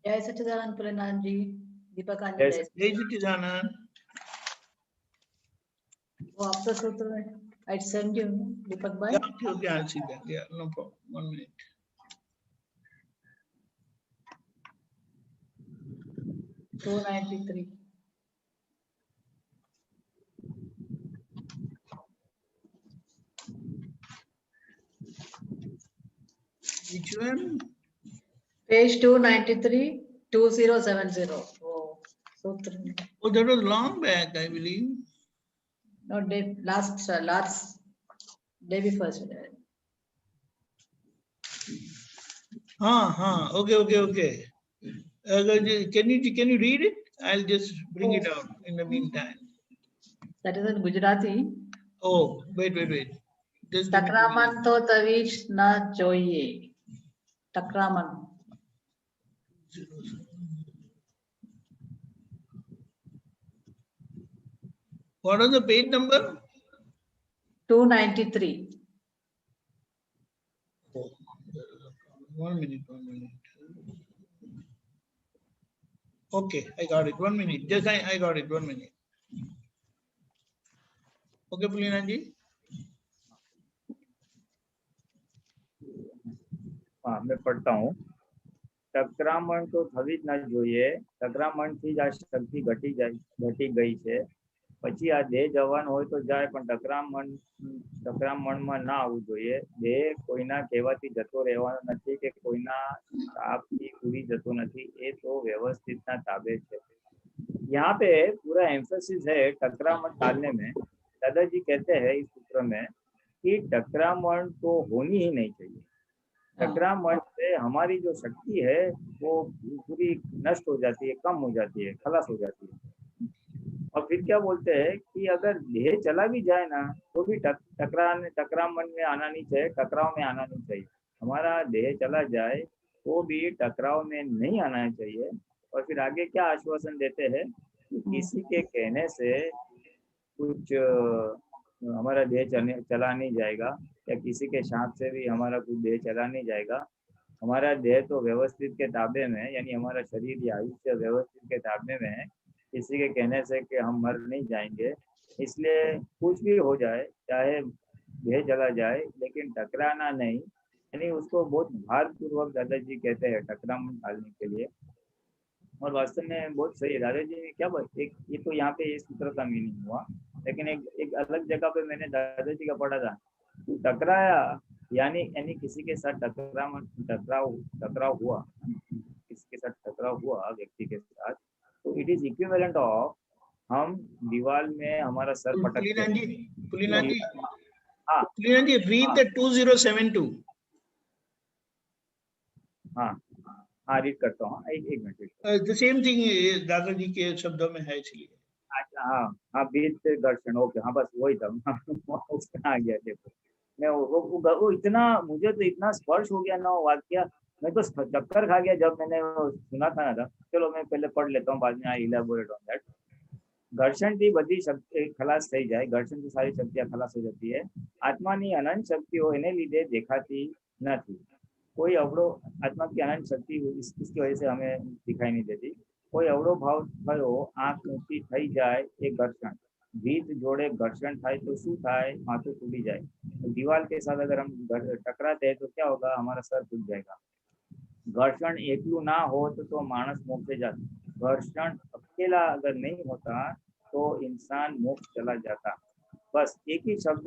जय सच्चिदानंद पुरनाथ जी, दीपकानंद जय सच्चिदानंद। वो आपका सूत्र है, I send you, Deepak bhai. Okay, I'll see that. Yeah, no problem. 1 minute. 293. Which one? Page 293, 2070. Oh, Sutra. Oh, that was long back, I believe. No, day, last day before yesterday. Okay. Can you read it? I'll just bring it out in the meantime. That is in Gujarati. Oh, wait. Just give me 2 minutes. टकरामन तो तवीज न જોઈએ. टकरामन. What is the page number? 293. Oh, 1 minute. Okay, I got it. 1 minute. Just I got it. 1 minute. Okay, Pulina ji. हाँ, मैं पढ़ता हूँ. ટકરામણ તો થવી જ ન જોઈએ. ટકરામણથી જ આ શક્તિ ઘટી ગઈ છે. પછી આ દેહ જવાનું હોય તો જાય, પણ ટકરામણમાં ના આવવું જોઈએ. દેહ કોઈના કહેવાથી જતો રહેવાનો નથી કે કોઈના તાપથી ઉડી જતો નથી. એ તો વ્યવસ્થિતના તાબે છે. यहाँ पे पूरा एम्फेसिस है टकरामण टालने में. दादाजी कहते हैं इस सूत्र में कि टकरामण तो होनी ही नहीं चाहिए. टकरामण से हमारी जो शक्ति है वो पूरी नष्ट हो जाती है, कम हो जाती है, खलास हो जाती है. और फिर क्या बोलते हैं कि अगर देह चला भी जाए ना तो भी टकरामण में आना नहीं चाहिए, टकराव में आना नहीं चाहिए. हमारा देह चला जाए तो भी टकराव में नहीं आना चाहिए. और फिर आगे क्या आश्वासन देते हैं कि किसी के कहने से कुछ हमारा देह चला नहीं जाएगा, या किसी के शाप से भी हमारा कुछ देह चला नहीं जाएगा. हमारा देह तो व्यवस्थित के ताबे में, यानी हमारा शरीर या आयुष्य व्यवस्थित के ताबे में है. किसी के कहने से कि हम मर नहीं जाएंगे. इसलिए कुछ भी हो जाए, चाहे देह चला जाए, लेकिन टकराना नहीं. यानी उसको बहुत भारपूर्वक दादाजी कहते हैं टकरामण टालने के लिए. और वास्तव में बहुत सही है. दादाजी ने क्या बोला, एक ये तो यहाँ पे इस सूत्र का मीनिंग हुआ, लेकिन एक अलग जगह पे मैंने दादाजी का पढ़ा था. टकराया यानी किसी के साथ टकराव हुआ, किसी के साथ टकराव हुआ व्यक्ति के साथ, तो इट इज इक्विवेलेंट ऑफ हम दीवार में हमारा सर पटकते हैं. Pulina ji, हाँ read the 2072. हाँ रीड करता हूँ. एक मिनट. The same thing दादाजी के शब्दों में है, इसलिए. अच्छा, हाँ बीत दर्शन. ओके, हाँ बस वही था. उसका आ गया. देखो मैं वो इतना, मुझे तो इतना स्पर्श हो गया ना वो वाक्य, मैं तो चक्कर खा गया जब मैंने सुना था ना. चलो मैं पहले पढ़ लेता हूँ, बाद में आई इलेबोरेट ऑन दैट. ઘર્ષણથી બધી શક્તિ ખલાસ થઈ જાય. ઘર્ષણથી સારી શક્તિઓ ખલાસ हो जाती है. આત્માની અનંત શક્તિઓ એને લીધે દેખાતી નથી. कोई अवड़ो आत्मा की अनंत शक्ति इसकी वजह से हमें दिखाई नहीं देती. कोई अवड़ो भाव थयो, आंख ऊंची થઈ જાય, एक घर्षण. भीत जोड़े घर्षण થાય तो શું થાય? माथું फूटी जाए. दीवार के साथ अगर हम टकराते हैं तो क्या होगा? हमारा सर फूट जाएगा. घर्षण एकलू ना हो तो मानस मोक्ष जाता. घर्षण अकेला अगर नहीं होता तो इंसान मोक्ष चला जाता. बस एक ही शब्द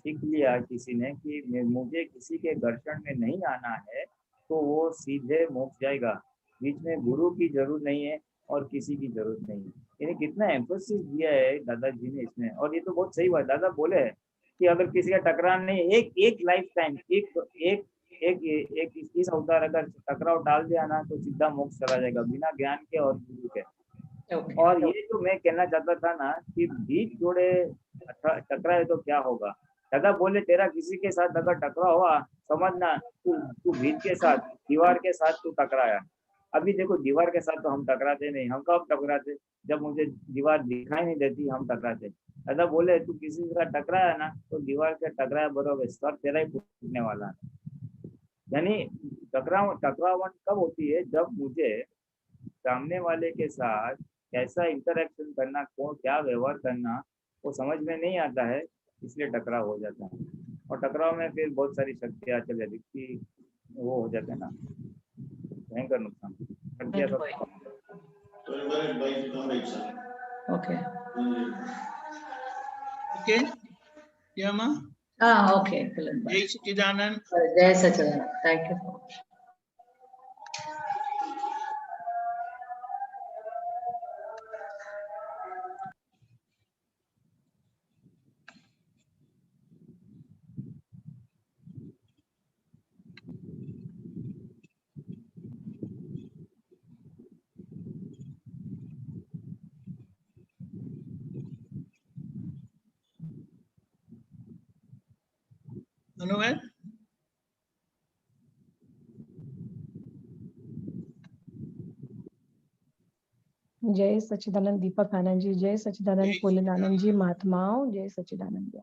सीख लिया किसी ने कि मुझे किसी के घर्षण में नहीं आना है, तो वो सीधे मोक्ष जाएगा. बीच में गुरु की जरूरत नहीं है और किसी की जरूरत नहीं है. यानी कितना एम्फोसिस दिया है दादाजी ने इसमें. और ये तो बहुत सही बात दादा बोले है कि अगर किसी का टकराव नहीं, एक लाइफ टाइम एक इस अवतार अगर टकराव डाल दिया ना तो सीधा मोक्ष चला जाएगा, बिना ज्ञान के और गुरु के. और ये जो मैं कहना चाहता था ना कि बीच जोड़े टकराए तो क्या होगा. दादा बोले तेरा किसी के साथ अगर टकराव हुआ, समझना तू भीत के साथ, दीवार के साथ तू टकराया. अभी देखो दीवार के साथ तो हम टकराते नहीं. हम कब टकराते? जब मुझे दीवार दिखाई नहीं देती हम टकराते. दादा बोले तू किसी के साथ टकराया ना तो दीवार के टकराया बरोबर सर तेरा ही फूटने वाला है. यानी टकराव कब होती है? जब मुझे सामने वाले के साथ कैसा इंटरेक्शन करना, कौन क्या व्यवहार करना, वो समझ में नहीं आता है, इसलिए टकराव हो जाता है. और टकराव में फिर बहुत सारी शक्तियाँ चल जाती कि वो हो जाते हैं ना, भयंकर नुकसान. Okay. ओके या माँ Okay. Kiran bhai. जय सच्चिदानंद Jai Sachidanand. Thank you so much. अनुमेर जय सच्चिदानंद दीपक आनंद जी, जय सच्चिदानंद पुलिन आनंद जी, महात्माओं, जय सच्चिदानंद।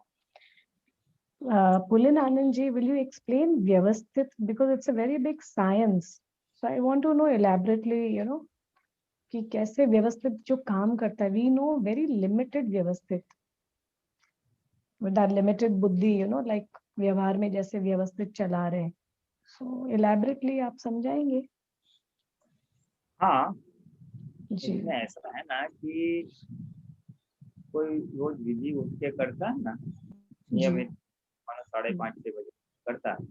Pulin Anand ji, will you explain Vyavasthit, because it's a very big science. So I want to know elaborately, कि कैसे व्यवस्थित जो काम करता है. We know very limited व्यवस्थित. With our limited बुद्धि, like व्यवहार में जैसे व्यवस्थित चला रहे हैं. So elaborately आप समझाएंगे? हाँ, जी. इसमें ऐसा है ना कि कोई रोज विधि उठ के करता है ना नियमित, मानो 5:30-6 बजे करता है,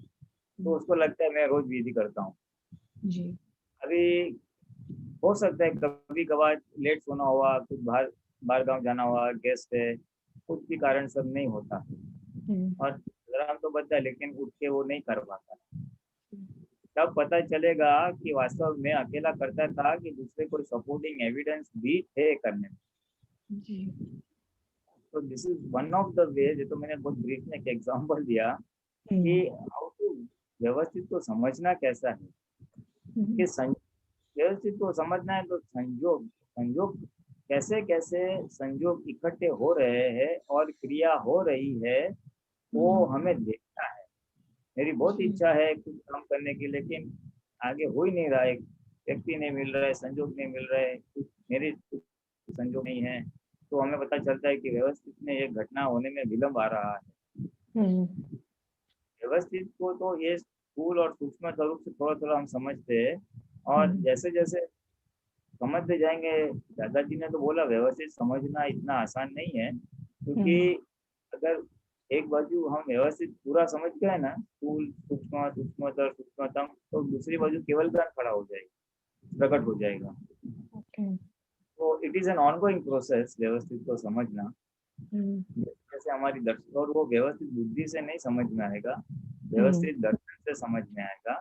तो उसको लगता है मैं रोज विधि करता हूँ. जी. अभी हो सकता है कभी कभार लेट सोना हुआ, कुछ बाहर गांव जाना हुआ, गेस्ट है, कुछ भी कारण सब नहीं होता और अलार्म तो बजता है लेकिन उठ के वो नहीं कर पाता. तब पता चलेगा कि वास्तव में अकेला करता था कि दूसरे को सपोर्टिंग एविडेंस भी थे करने में. जी. तो this is one of the way, जो तो मैंने बहुत ब्रीफ में एक एग्जांपल दिया कि हाउ टू व्यवस्थित को समझना कैसा है. कि व्यवस्थित को समझना है तो संयोग कैसे कैसे संयोग इकट्ठे हो रहे हैं और क्रिया हो रही है वो हमें देखना है. मेरी बहुत इच्छा है कुछ काम करने की, लेकिन आगे हो ही नहीं रहा है. व्यक्ति नहीं मिल रहा है, संयोग नहीं मिल रहा है, कुछ मेरे संयोग नहीं है, तो हमें पता चलता है कि व्यवस्थित में एक घटना होने में विलंब आ रहा है. व्यवस्थित को तो ये स्थूल और सूक्ष्म स्वरूप से थोड़ा थोड़ा हम समझते हैं और जैसे जैसे समझते जाएंगे. दादाजी ने तो बोला व्यवस्थित समझना इतना आसान नहीं है, क्योंकि अगर एक बाजू हम व्यवस्थित पूरा समझ गए ना, स्थूल सूक्ष्म सूक्ष्मतर सूक्ष्मतम, तो दूसरी बाजू केवल ज्ञान खड़ा हो जाएगी, प्रकट हो जाएगा. तो it is an ongoing process व्यवस्थित को समझना. जैसे हमारी दर्शन, और वो व्यवस्थित बुद्धि से नहीं समझ में आएगा, व्यवस्थित दर्शन से समझ में आएगा.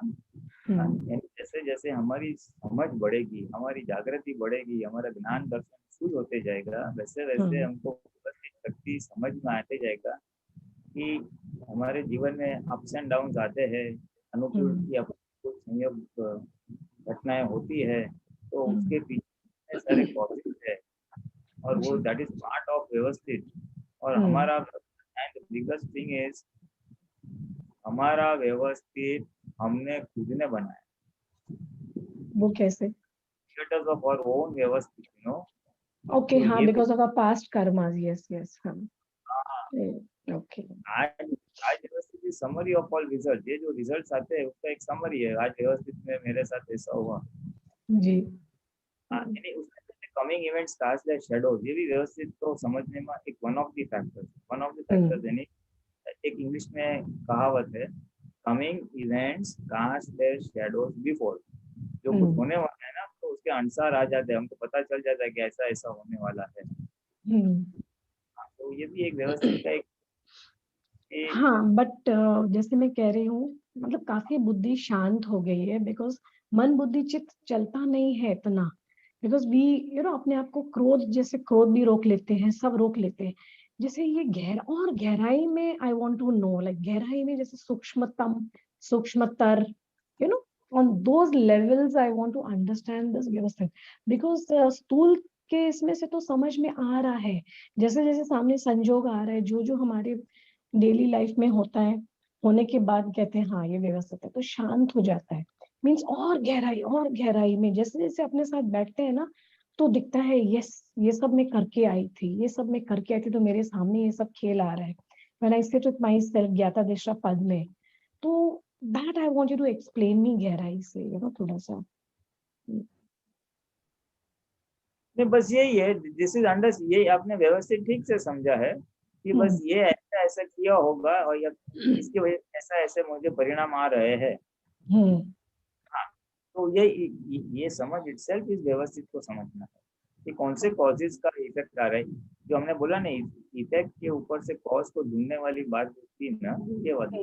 जैसे जैसे हमारी समझ बढ़ेगी, हमारी जागृति बढ़ेगी, हमारा ज्ञान दर्शन शुद्ध होते जाएगा, वैसे वैसे हमको व्यवस्थित शक्ति समझ में आते जाएगा कि हमारे जीवन में अप्स एंड डाउन्स आते हैं, अनुकूल या प्रतिकूल संयोग घटनाएं होती है, तो उसके पीछे सारे कॉजेस है और वो दैट इज पार्ट ऑफ व्यवस्थित. और हमारा एंड बिगेस्ट थिंग इज हमारा व्यवस्थित हमने खुद ने बनाया. वो कैसे? Creators of our own व्यवस्थित, Okay, तो हाँ, ये because of our past karmas, yes, हाँ. Okay. आज व्यवस्थित समरी ऑफ ऑल रिजल्ट, ये जो रिजल्ट्स आते हैं उसका एक समरी है. आज व्यवस्थित में मेरे साथ ऐसा हुआ जी. यानी उसमें coming events cast like shadows, ये भी व्यवस्थित को समझने में एक वन ऑफ द फैक्टर्स. यानी एक इंग्लिश में कहावत है, coming events cast like shadows before. जो कुछ होने वाला है ना, तो उसके अनुसार आ जाते हैं, हमको पता चल जाता है कि ऐसा ऐसा होने वाला है. तो ये भी एक व्यवस्थित का एक हाँ, बट जैसे मैं कह रही हूँ, मतलब काफी बुद्धि शांत हो गई है, बिकॉज मन बुद्धि चित्त चलता नहीं है इतना, बिकॉज वी अपने आप को क्रोध भी रोक लेते हैं, सब रोक लेते हैं. जैसे ये गहराई में I want to know, like गहराई में जैसे सूक्ष्मतर, on those levels I want to understand this व्यवस्थित, because स्थूल के इसमें से तो समझ में आ रहा है, जैसे जैसे सामने संजोग आ रहा है, जो हमारे डेली लाइफ में होता है, होने के बाद कहते हैं हाँ ये व्यवस्थित है, तो शांत हो जाता है. मीन्स और गहराई में जैसे जैसे अपने साथ बैठते हैं ना, तो दिखता है यस, ये सब मैं करके आई थी, तो मेरे सामने ये सब खेल आ रहा है. When I sit with myself ज्ञाता दिशा पद में, तो that I want you to explain me गहराई से, थोड़ा सा. नहीं, बस यही है, दिस इज अंडर, ये आपने व्यवस्थित ठीक से समझा है कि बस ये ऐसा ऐसा किया होगा और या इसकी वजह से ऐसा ऐसे मुझे परिणाम आ रहे हैं। हाँ, तो ये समझ इटसेल्फ इस व्यवस्थित को समझना है कि कौन से कॉजेज का इफेक्ट आ रहा है। जो हमने बोला ना, इफेक्ट के ऊपर से कॉज को ढूंढने वाली बात होती है ना, ये वाली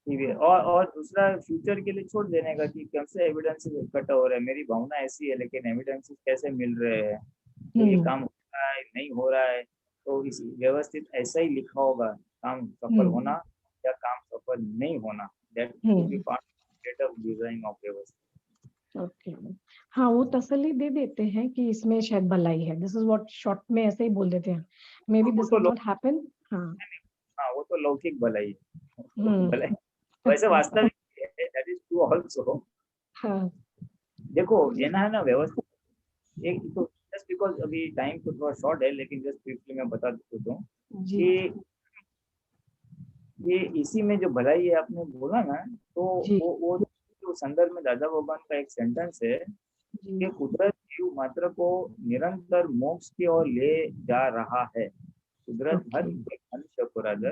ठीक है। और दूसरा फ्यूचर के लिए छोड़ देने का कि कौन से एविडेंसेस इकट्ठा हो रहे हैं, मेरी भावना ऐसी है लेकिन एविडेंसेस कैसे मिल रहे हैं, तो ये काम हो रहा है नहीं हो रहा है, तो इस व्यवस्थित ऐसा ही लिखा होगा, काम सफल होना या काम सफल नहीं होना, that will be part of design of व्यवस्थित। ओके, हाँ वो तसल्ली दे देते हैं कि इसमें शायद भलाई है, दिस इज व्हाट शॉर्ट में ऐसे ही बोल देते हैं, may be this will not happen. हाँ, वो तो लौकिक भलाई है, भलाई वैसे वास्तविक है, दैट इज ट्रू आल्सो। हाँ, देखो ये ना है ना व्यवस्थित, एक तो जस्ट बिकॉज अभी टाइम तो थोड़ा शॉर्ट है, लेकिन जस्ट ब्रीफली मैं बता देता हूँ कि ये इसी में जो भलाई है आपने बोला ना, तो वो जो संदर्भ में दादा भगवान का एक सेंटेंस है कि कुदरत जीव मात्र को निरंतर मोक्ष की ओर ले जा रहा है। कुदरत हर मनुष्य को राजा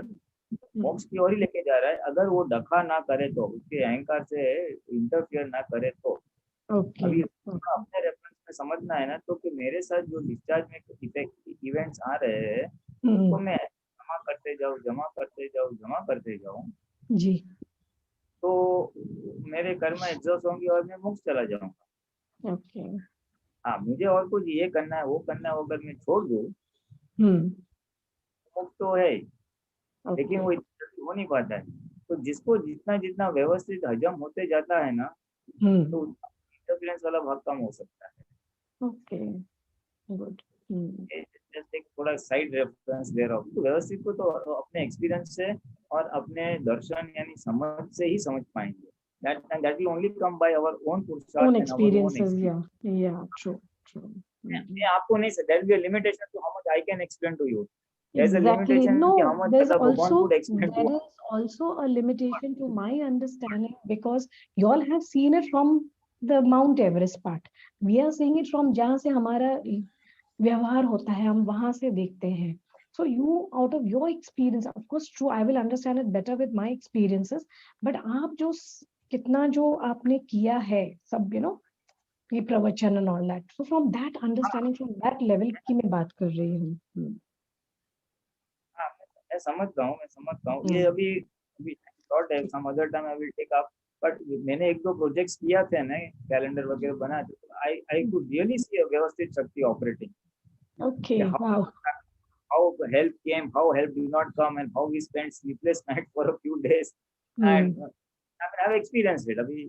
मोक्ष की ओर ही लेके जा रहा है, अगर वो डखा ना करे तो, उसके अहंकार से इंटरफियर ना करे तो। अभी अपने रेफरेंस में समझना है ना, तो कि मेरे साथ जो डिस्चार्ज में इवेंट्स आ रहे हैं, तो मैं जमा करते जाऊं जी, तो मेरे कर्म एग्जॉस्ट होंगे और मैं मोक्ष चला जाऊंगा। ओके, हाँ, मुझे और कुछ ये करना है वो करना है, अगर मैं छोड़ दूं मोक्ष तो है, लेकिन वो हो नहीं पाता है। तो जिसको जितना जितना व्यवस्थित हजम होते जाता है ना, तो इंटरफेरेंस वाला भाग कम हो सकता है। Okay, good. जस्ट एक थोड़ा साइड रेफरेंस दे रहा हूँ। तो व्यवस्थित को तो अपने एक्सपीरियंस से और अपने दर्शन यानी समझ से ही समझ पाएंगे। that will only come by our own पुरुषार्थ own and our own experiences, experience. yeah, true. मैं आपको नहीं, there will be a limitation to how much I can explain to you. There's a Exactly. limitation No, कि how much there's भगवान also could explain to there us. is also a limitation to my understanding, because you all have seen it from the Mount Everest part. We are seeing it from जहाँ से हमारा व्यवहार होता है, हम वहां से देखते हैं. So you, out of your experience, of course, true, I will understand it better with my experiences. But आप जो कितना जो आपने किया है सब, ये प्रवचन and all that. So from that understanding, from that level की मैं बात कर रही हूँ. मैं समझता हूँ ये अभी शॉर्ट है, some other time I will take up. But मैंने एक दो प्रोजेक्ट्स किया थे ना, कैलेंडर वगैरह बनाए थे, आई कुड रियली सी अ व्यवस्थित शक्ति operating. Okay, wow. How help came, how help did not come, and how we spent sleepless nights for a few days. And I mean, I've experienced it. Abhi,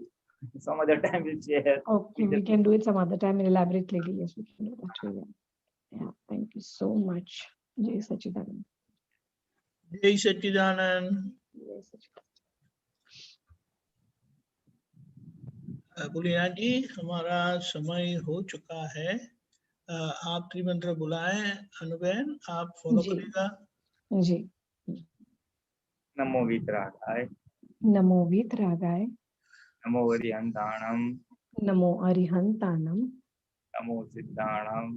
some other time we'll share. Okay, we can do it some other time and elaborately. Yes, we can do that too. Yeah, thank you so much. Jai Sachidanand. जय सच्चिदानंद। Jai Sachidanand. Bholenath ji, हमारा समय हो चुका है। आप त्रिमंत्र बुलाएं, अनुबेन आप follow करेगा। जी। नमो वीतरागाय, नमो वीतरागाय, नमो अरिहंताणम, नमो अरिहंताणम, नमो सिद्धाणम,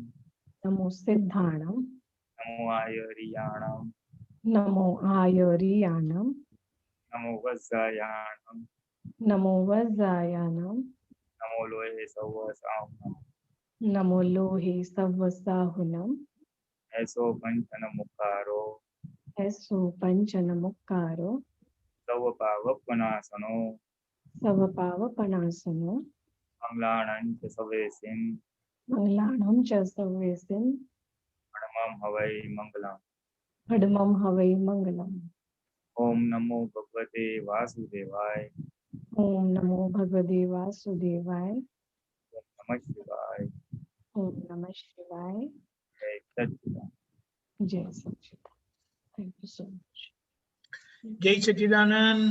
नमो सिद्धाणम, नमो आयरियाणम, नमो आयरियाणम, नमो वज्रायाणम, नमो वज्रायाणम, नमो लोहे सवसाहुनम, नमो लोहे सवसाहुनम, ऐसो पंचन मुखारो, ऐसो पंचनमुक्कारो, सवपावपनासनो, सवपावपनासनो, मंगलाणं च सवेसिं, मंगलाणं च सवेसिं, परमं हवै मंगलम्। फडमं हवै मंगलम्। ओम नमो भगवते वासुदेवाय। ओम नमो भगवते वासुदेवाय। ओम नमः शिवाय। ओम नमः शिवाय। जय सच्चिदानंद। जय Sachchidanand. Thank you so much. जय सच्चिदानंद।